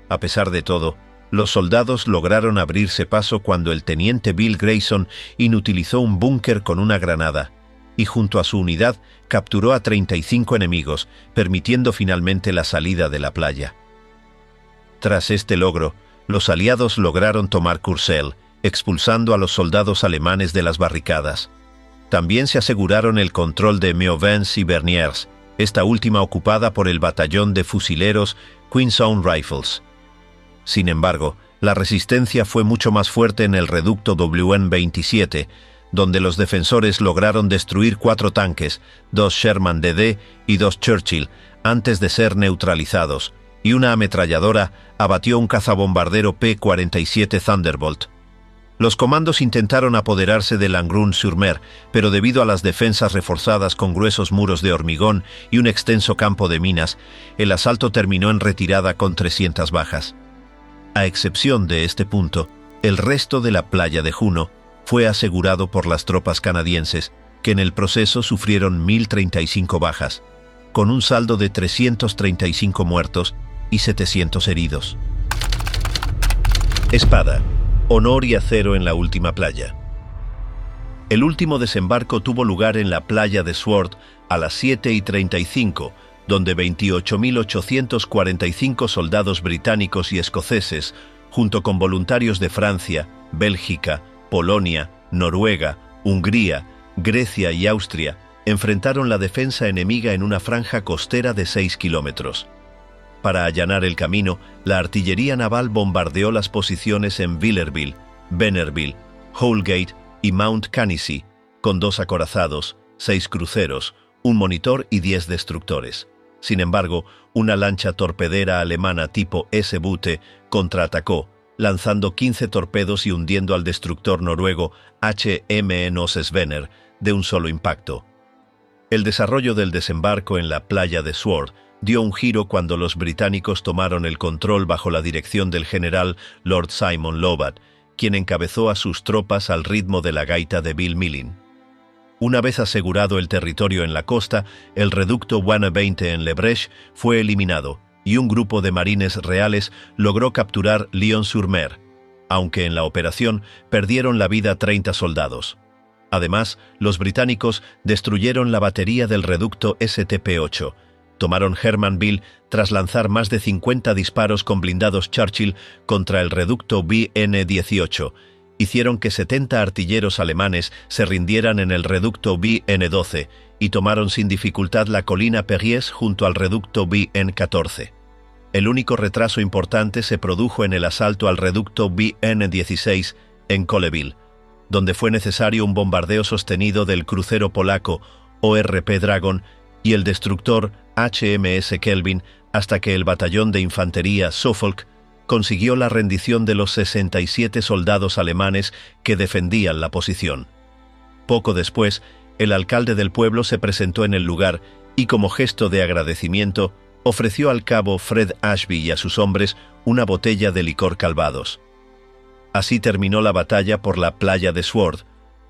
[SPEAKER 1] A pesar de todo, Los soldados lograron abrirse paso cuando el teniente Bill Grayson inutilizó un búnker con una granada y junto a su unidad capturó a 35 enemigos, permitiendo finalmente la salida de la playa. Tras este logro, los aliados lograron tomar Courcelles, expulsando a los soldados alemanes de las barricadas. También se aseguraron el control de Meauvence y Vernières, esta última ocupada por el batallón de fusileros Queen's Own Rifles. Sin embargo, la resistencia fue mucho más fuerte en el reducto WN-27, donde los defensores lograron destruir 4 tanques, 2 Sherman DD y 2 Churchill, antes de ser neutralizados, y una ametralladora abatió un cazabombardero P-47 Thunderbolt. Los comandos intentaron apoderarse de Langrune-sur-Mer, pero debido a las defensas reforzadas con gruesos muros de hormigón y un extenso campo de minas, el asalto terminó en retirada con 300 bajas. A excepción de este punto, el resto de la playa de Juno fue asegurado por las tropas canadienses, que en el proceso sufrieron 1.035 bajas, con un saldo de 335 muertos y 700 heridos. Espada, honor y acero en la última playa. El último desembarco tuvo lugar en la playa de Sword a las 7:35, donde 28.845 soldados británicos y escoceses, junto con voluntarios de Francia, Bélgica, Polonia, Noruega, Hungría, Grecia y Austria, enfrentaron la defensa enemiga en una franja costera de 6 kilómetros. Para allanar el camino, la artillería naval bombardeó las posiciones en Villerville, Bennerville, Holgate y Mount Canisey, con 2 acorazados, 6 cruceros, un monitor y 10 destructores. Sin embargo, una lancha torpedera alemana tipo S-Bute contraatacó, lanzando 15 torpedos y hundiendo al destructor noruego HMNS Svenner de un solo impacto. El desarrollo del desembarco en la playa de Sword dio un giro cuando los británicos tomaron el control bajo la dirección del general Lord Simon Lovat, quien encabezó a sus tropas al ritmo de la gaita de Bill Millin. Una vez asegurado el territorio en la costa, el reducto Wanne 20 en Le Breche fue eliminado y un grupo de marines reales logró capturar Lyon-sur-Mer, aunque en la operación perdieron la vida 30 soldados. Además, los británicos destruyeron la batería del reducto STP-8, tomaron Hermanville tras lanzar más de 50 disparos con blindados Churchill contra el reducto BN-18, hicieron que 70 artilleros alemanes se rindieran en el reducto BN-12 y tomaron sin dificultad la colina Perriers junto al reducto BN-14. El único retraso importante se produjo en el asalto al reducto BN-16 en Colleville, donde fue necesario un bombardeo sostenido del crucero polaco ORP Dragon y el destructor HMS Kelvin hasta que el batallón de infantería Suffolk consiguió la rendición de los 67 soldados alemanes que defendían la posición. Poco después, el alcalde del pueblo se presentó en el lugar y, como gesto de agradecimiento, ofreció al cabo Fred Ashby y a sus hombres una botella de licor Calvados. Así terminó la batalla por la playa de Sword,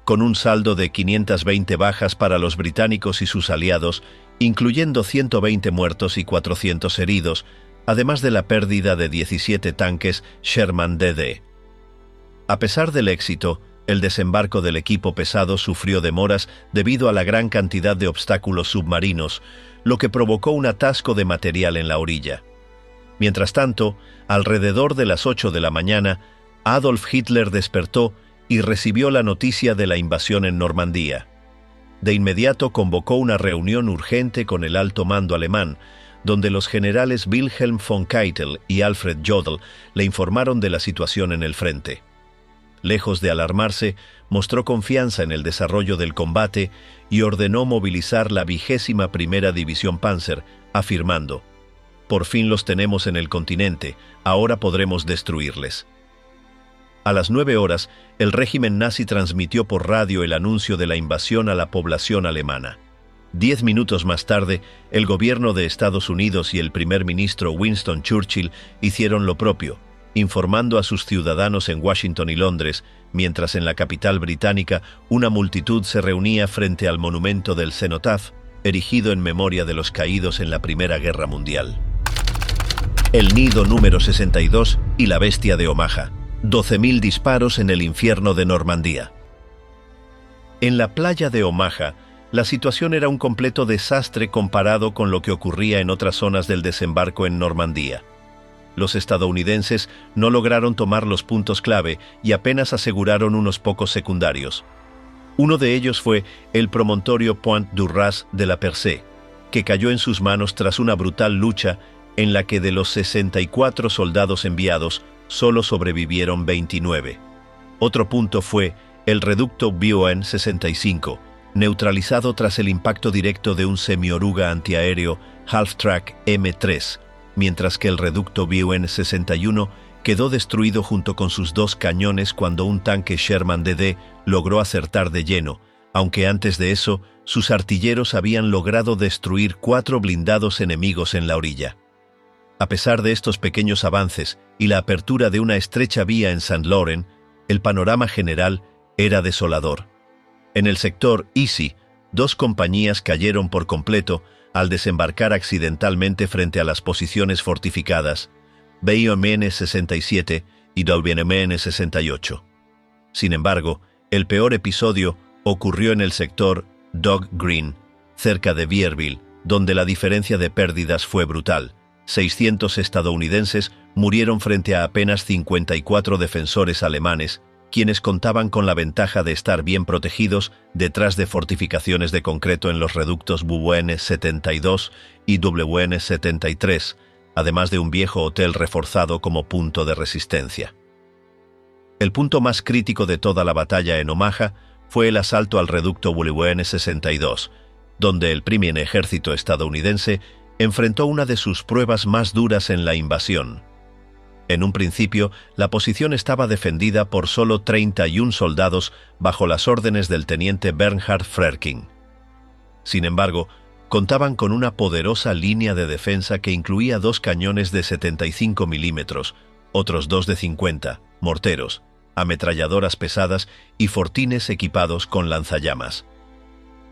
[SPEAKER 1] con un saldo de 520 bajas para los británicos y sus aliados, incluyendo 120 muertos y 400 heridos, además de la pérdida de 17 tanques Sherman DD. A pesar del éxito, el desembarco del equipo pesado sufrió demoras debido a la gran cantidad de obstáculos submarinos, lo que provocó un atasco de material en la orilla. Mientras tanto, alrededor de las 8 de la mañana, Adolf Hitler despertó y recibió la noticia de la invasión en Normandía. De inmediato convocó una reunión urgente con el alto mando alemán, donde los generales Wilhelm von Keitel y Alfred Jodl le informaron de la situación en el frente. Lejos de alarmarse, mostró confianza en el desarrollo del combate y ordenó movilizar la 21ª División Panzer, afirmando: «Por fin los tenemos en el continente, ahora podremos destruirles». A las 9 horas, el régimen nazi transmitió por radio el anuncio de la invasión a la población alemana. 10 minutos más tarde, el gobierno de Estados Unidos y el primer ministro Winston Churchill hicieron lo propio, informando a sus ciudadanos en Washington y Londres, mientras en la capital británica una multitud se reunía frente al monumento del cenotaf, erigido en memoria de los caídos en la Primera Guerra Mundial. el Nido número 62 y la Bestia de Omaha. 12.000 disparos en el infierno de Normandía. En la playa de Omaha, la situación era un completo desastre comparado con lo que ocurría en otras zonas del desembarco en Normandía. Los estadounidenses no lograron tomar los puntos clave y apenas aseguraron unos pocos secundarios. Uno de ellos fue el promontorio Pointe du Raz de la Percée, que cayó en sus manos tras una brutal lucha en la que de los 64 soldados enviados, solo sobrevivieron 29. Otro punto fue el reducto BON 65, neutralizado tras el impacto directo de un semioruga antiaéreo Half-Track M3, mientras que el reducto BON 61 quedó destruido junto con sus dos cañones cuando un tanque Sherman DD logró acertar de lleno, aunque antes de eso, sus artilleros habían logrado destruir 4 blindados enemigos en la orilla. A pesar de estos pequeños avances y la apertura de una estrecha vía en Saint-Laurent, el panorama general era desolador. En el sector Issy, 2 compañías cayeron por completo al desembarcar accidentalmente frente a las posiciones fortificadas, BON 67 y WN 68. Sin embargo, el peor episodio ocurrió en el sector Dog Green, cerca de Vierville, donde la diferencia de pérdidas fue brutal. 600 estadounidenses murieron frente a apenas 54 defensores alemanes, quienes contaban con la ventaja de estar bien protegidos detrás de fortificaciones de concreto en los reductos WN 72 y WN 73, además de un viejo hotel reforzado como punto de resistencia. El punto más crítico de toda la batalla en Omaha fue el asalto al reducto WN 62, donde el primer ejército estadounidense enfrentó una de sus pruebas más duras en la invasión. En un principio, la posición estaba defendida por solo 31 soldados bajo las órdenes del teniente Bernhard Frerking. Sin embargo, contaban con una poderosa línea de defensa que incluía 2 cañones de 75 milímetros, otros 2 de 50, morteros, ametralladoras pesadas y fortines equipados con lanzallamas.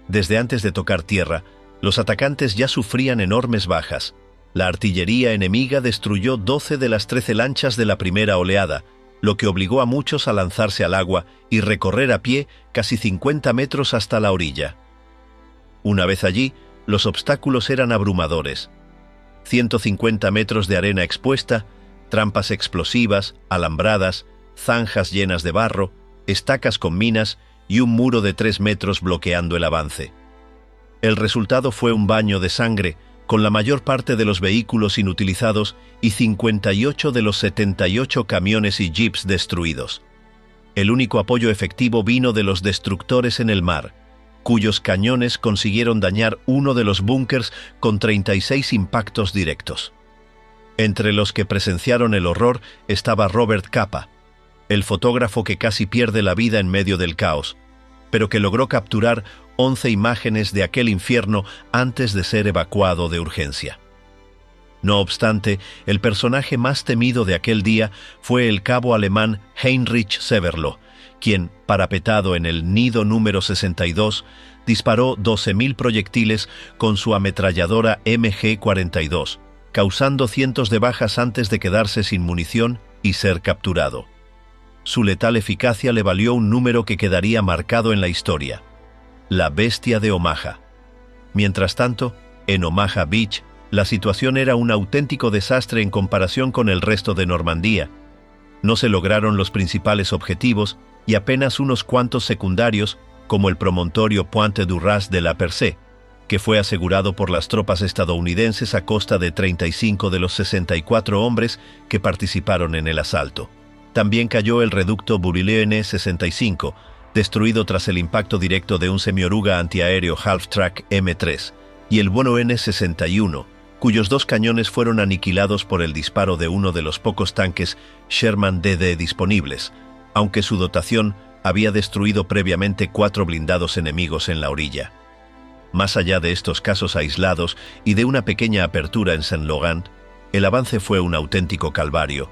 [SPEAKER 1] Desde antes de tocar tierra, los atacantes ya sufrían enormes bajas. La artillería enemiga destruyó 12 de las 13 lanchas de la primera oleada, lo que obligó a muchos a lanzarse al agua y recorrer a pie casi 50 metros hasta la orilla. Una vez allí, los obstáculos eran abrumadores. 150 metros de arena expuesta, trampas explosivas, alambradas, zanjas llenas de barro, estacas con minas y un muro de 3 metros bloqueando el avance. El resultado fue un baño de sangre, con la mayor parte de los vehículos inutilizados y 58 de los 78 camiones y jeeps destruidos. El único apoyo efectivo vino de los destructores en el mar, cuyos cañones consiguieron dañar uno de los búnkers con 36 impactos directos. Entre los que presenciaron el horror estaba Robert Capa, el fotógrafo que casi pierde la vida en medio del caos, pero que logró capturar 11 imágenes de aquel infierno antes de ser evacuado de urgencia. No obstante, el personaje más temido de aquel día fue el cabo alemán Heinrich Severloh, quien, parapetado en el Nido número 62, disparó 12.000 proyectiles con su ametralladora MG-42, causando cientos de bajas antes de quedarse sin munición y ser capturado. Su letal eficacia le valió un número que quedaría marcado en la historia: la Bestia de Omaha. Mientras tanto, en Omaha Beach, la situación era un auténtico desastre en comparación con el resto de Normandía. No se lograron los principales objetivos y apenas unos cuantos secundarios, como el promontorio Pointe du Raz de la Percée, que fue asegurado por las tropas estadounidenses a costa de 35 de los 64 hombres que participaron en el asalto. También cayó el reducto BON 65, destruido tras el impacto directo de un semioruga antiaéreo Half-Track M3, y el BON 61, cuyos 2 cañones fueron aniquilados por el disparo de uno de los pocos tanques Sherman DD disponibles, aunque su dotación había destruido previamente 4 blindados enemigos en la orilla. Más allá de estos casos aislados y de una pequeña apertura en Saint-Laurent, el avance fue un auténtico calvario.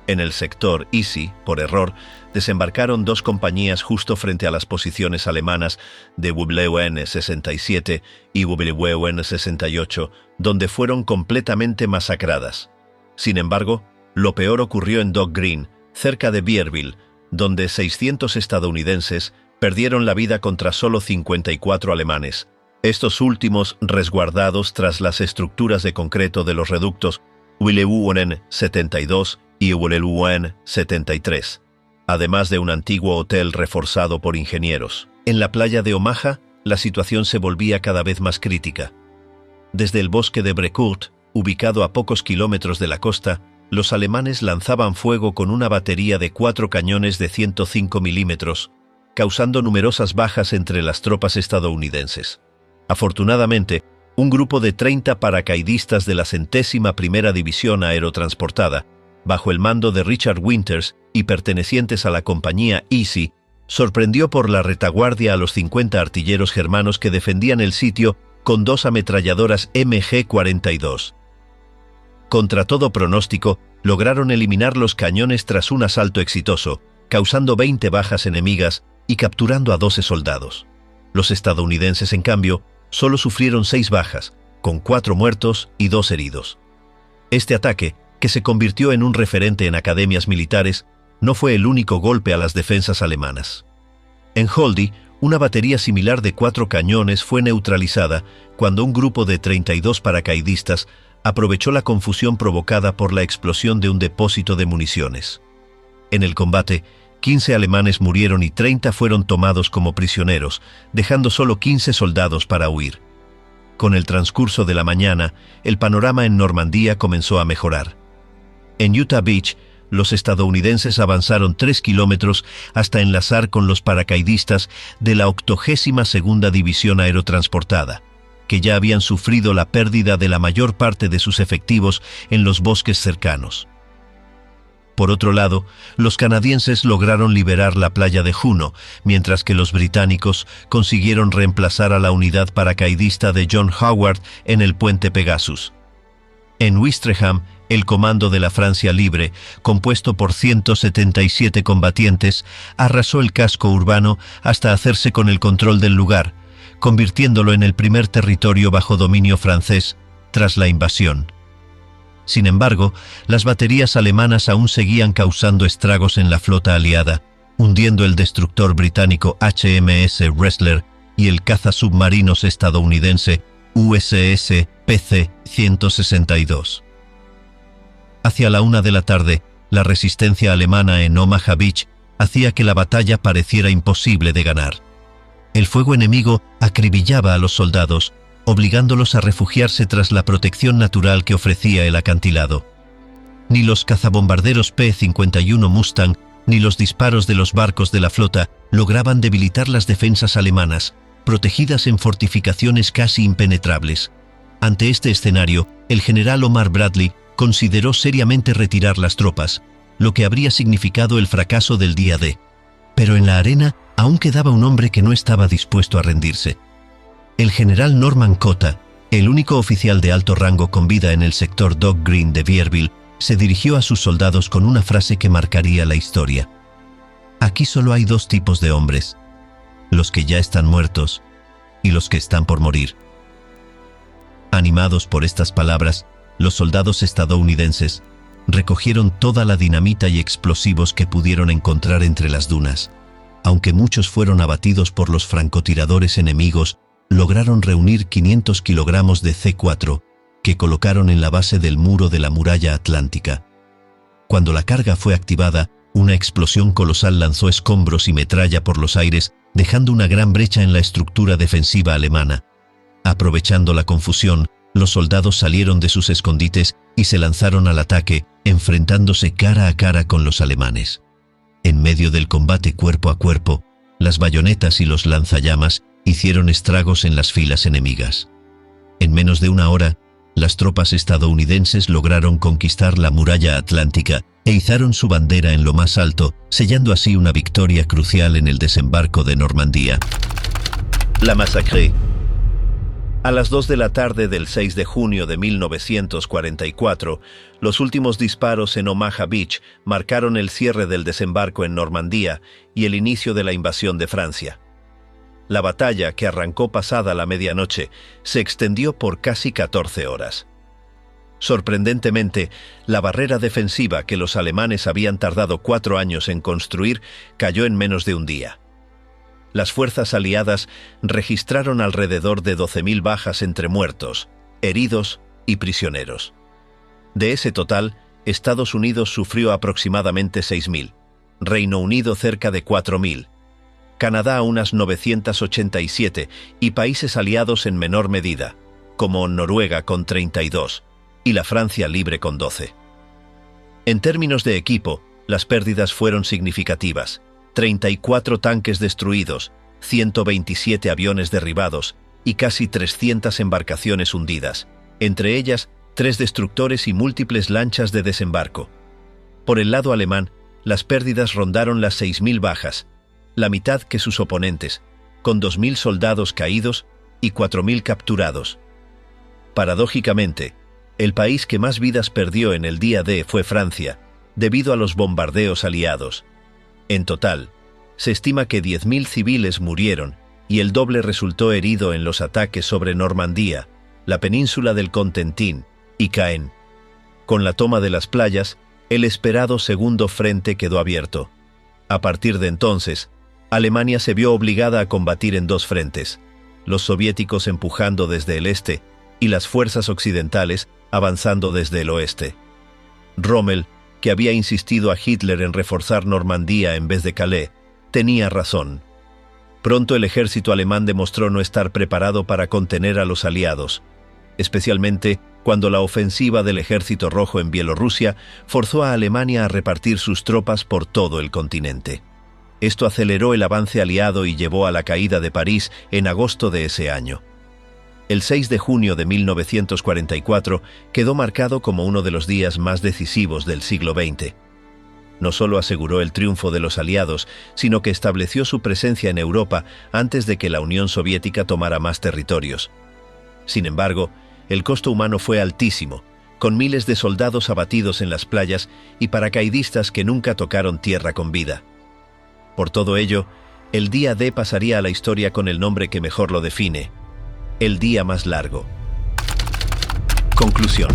[SPEAKER 1] En el sector Issy, por error, desembarcaron 2 compañías justo frente a las posiciones alemanas de WN 67 y WN 68, donde fueron completamente masacradas. Sin embargo, lo peor ocurrió en Dog Green, cerca de Vierville, donde 600 estadounidenses perdieron la vida contra solo 54 alemanes, estos últimos resguardados tras las estructuras de concreto de los reductos Willewonen 72 y Willewonen 73, además de un antiguo hotel reforzado por ingenieros. En la playa de Omaha, la situación se volvía cada vez más crítica. Desde el bosque de Brecourt, ubicado a pocos kilómetros de la costa, los alemanes lanzaban fuego con una batería de 4 cañones de 105 milímetros, causando numerosas bajas entre las tropas estadounidenses. Afortunadamente, un grupo de 30 paracaidistas de la 101ª División Aerotransportada, bajo el mando de Richard Winters y pertenecientes a la compañía Easy, sorprendió por la retaguardia a los 50 artilleros germanos que defendían el sitio con 2 ametralladoras MG-42. Contra todo pronóstico, lograron eliminar los cañones tras un asalto exitoso, causando 20 bajas enemigas y capturando a 12 soldados. Los estadounidenses, en cambio, solo sufrieron 6 bajas, con 4 muertos y 2 heridos. Este ataque, que se convirtió en un referente en academias militares, no fue el único golpe a las defensas alemanas. En Holdy, una batería similar de 4 cañones fue neutralizada cuando un grupo de 32 paracaidistas aprovechó la confusión provocada por la explosión de un depósito de municiones. En el combate, 15 alemanes murieron y 30 fueron tomados como prisioneros, dejando solo 15 soldados para huir. Con el transcurso de la mañana, el panorama en Normandía comenzó a mejorar. En Utah Beach, los estadounidenses avanzaron 3 kilómetros hasta enlazar con los paracaidistas de la 82ª División Aerotransportada, que ya habían sufrido la pérdida de la mayor parte de sus efectivos en los bosques cercanos. Por otro lado, los canadienses lograron liberar la playa de Juno, mientras que los británicos consiguieron reemplazar a la unidad paracaidista de John Howard en el puente Pegasus. En Ouistreham, el comando de la Francia Libre, compuesto por 177 combatientes, arrasó el casco urbano hasta hacerse con el control del lugar, convirtiéndolo en el primer territorio bajo dominio francés tras la invasión. Sin embargo, las baterías alemanas aún seguían causando estragos en la flota aliada, hundiendo el destructor británico HMS Wrestler y el cazasubmarinos estadounidense USS PC-162. Hacia la 1 de la tarde, la resistencia alemana en Omaha Beach hacía que la batalla pareciera imposible de ganar. El fuego enemigo acribillaba a los soldados, obligándolos a refugiarse tras la protección natural que ofrecía el acantilado. Ni los cazabombarderos P-51 Mustang ni los disparos de los barcos de la flota lograban debilitar las defensas alemanas, protegidas en fortificaciones casi impenetrables. Ante este escenario, el general Omar Bradley consideró seriamente retirar las tropas, lo que habría significado el fracaso del día D. Pero en la arena aún quedaba un hombre que no estaba dispuesto a rendirse. El general Norman Cotta, el único oficial de alto rango con vida en el sector Dog Green de Vierville, se dirigió a sus soldados con una frase que marcaría la historia. Aquí solo hay 2 tipos de hombres: los que ya están muertos y los que están por morir. Animados por estas palabras, los soldados estadounidenses recogieron toda la dinamita y explosivos que pudieron encontrar entre las dunas. Aunque muchos fueron abatidos por los francotiradores enemigos, lograron reunir 500 kilogramos de C4 que colocaron en la base del muro de la muralla atlántica. Cuando la carga fue activada, una explosión colosal lanzó escombros y metralla por los aires, dejando una gran brecha en la estructura defensiva alemana. Aprovechando la confusión, los soldados salieron de sus escondites y se lanzaron al ataque, enfrentándose cara a cara con los alemanes. En medio del combate cuerpo a cuerpo, las bayonetas y los lanzallamas hicieron estragos en las filas enemigas. En menos de una hora, las tropas estadounidenses lograron conquistar la muralla atlántica e izaron su bandera en lo más alto, sellando así una victoria crucial en el desembarco de Normandía. La masacre. A las 2 de la tarde del 6 de junio de 1944, los últimos disparos en Omaha Beach marcaron el cierre del desembarco en Normandía y el inicio de la invasión de Francia. La batalla, que arrancó pasada la medianoche, se extendió por casi 14 horas. Sorprendentemente, la barrera defensiva que los alemanes habían tardado 4 años en construir cayó en menos de un día. Las fuerzas aliadas registraron alrededor de 12.000 bajas entre muertos, heridos y prisioneros. De ese total, Estados Unidos sufrió aproximadamente 6.000, Reino Unido cerca de 4.000, Canadá unas 987 y países aliados en menor medida, como Noruega con 32 y la Francia Libre con 12. En términos de equipo, las pérdidas fueron significativas: 34 tanques destruidos, 127 aviones derribados y casi 300 embarcaciones hundidas, entre ellas 3 destructores y múltiples lanchas de desembarco. Por el lado alemán, las pérdidas rondaron las 6.000 bajas, la mitad que sus oponentes, con 2.000 soldados caídos y 4.000 capturados. Paradójicamente, el país que más vidas perdió en el día D fue Francia, debido a los bombardeos aliados. En total, se estima que 10.000 civiles murieron y el doble resultó herido en los ataques sobre Normandía, la península del Cotentin y Caen. Con la toma de las playas, el esperado segundo frente quedó abierto. A partir de entonces, Alemania se vio obligada a combatir en 2 frentes, los soviéticos empujando desde el este y las fuerzas occidentales avanzando desde el oeste. Rommel, que había insistido a Hitler en reforzar Normandía en vez de Calais, tenía razón. Pronto el ejército alemán demostró no estar preparado para contener a los aliados, especialmente cuando la ofensiva del Ejército Rojo en Bielorrusia forzó a Alemania a repartir sus tropas por todo el continente. Esto aceleró el avance aliado y llevó a la caída de París en agosto de ese año. El 6 de junio de 1944 quedó marcado como uno de los días más decisivos del siglo XX. No solo aseguró el triunfo de los aliados, sino que estableció su presencia en Europa antes de que la Unión Soviética tomara más territorios. Sin embargo, el costo humano fue altísimo, con miles de soldados abatidos en las playas y paracaidistas que nunca tocaron tierra con vida. Por todo ello, el día D pasaría a la historia con el nombre que mejor lo define: el día más largo. Conclusión.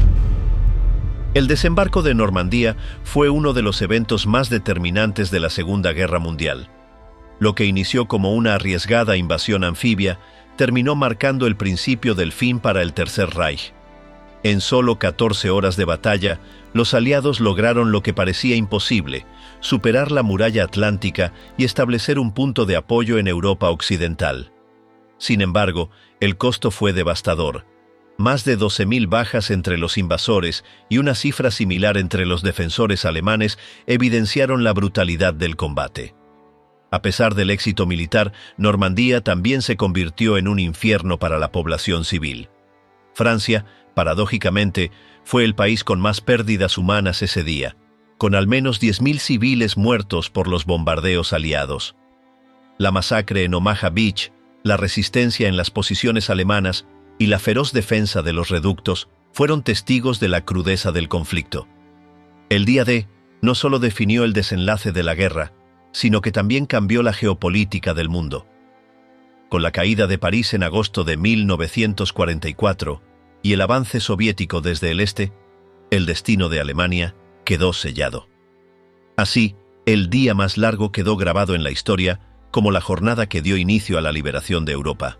[SPEAKER 1] El desembarco de Normandía fue uno de los eventos más determinantes de la Segunda Guerra Mundial. Lo que inició como una arriesgada invasión anfibia terminó marcando el principio del fin para el Tercer Reich. En solo 14 horas de batalla, los aliados lograron lo que parecía imposible: superar la muralla atlántica y establecer un punto de apoyo en Europa occidental. Sin embargo, el costo fue devastador: más de 12.000 bajas entre los invasores y una cifra similar entre los defensores alemanes evidenciaron la brutalidad del combate. A pesar del éxito militar, Normandía también se convirtió en un infierno para la población civil. Francia, paradójicamente, fue el país con más pérdidas humanas ese día, con al menos 10.000 civiles muertos por los bombardeos aliados. La masacre en Omaha Beach, la resistencia en las posiciones alemanas y la feroz defensa de los reductos fueron testigos de la crudeza del conflicto. El día D no solo definió el desenlace de la guerra, sino que también cambió la geopolítica del mundo. Con la caída de París en agosto de 1944 y el avance soviético desde el este, el destino de Alemania quedó sellado. Así, el día más largo quedó grabado en la historia como la jornada que dio inicio a la liberación de Europa.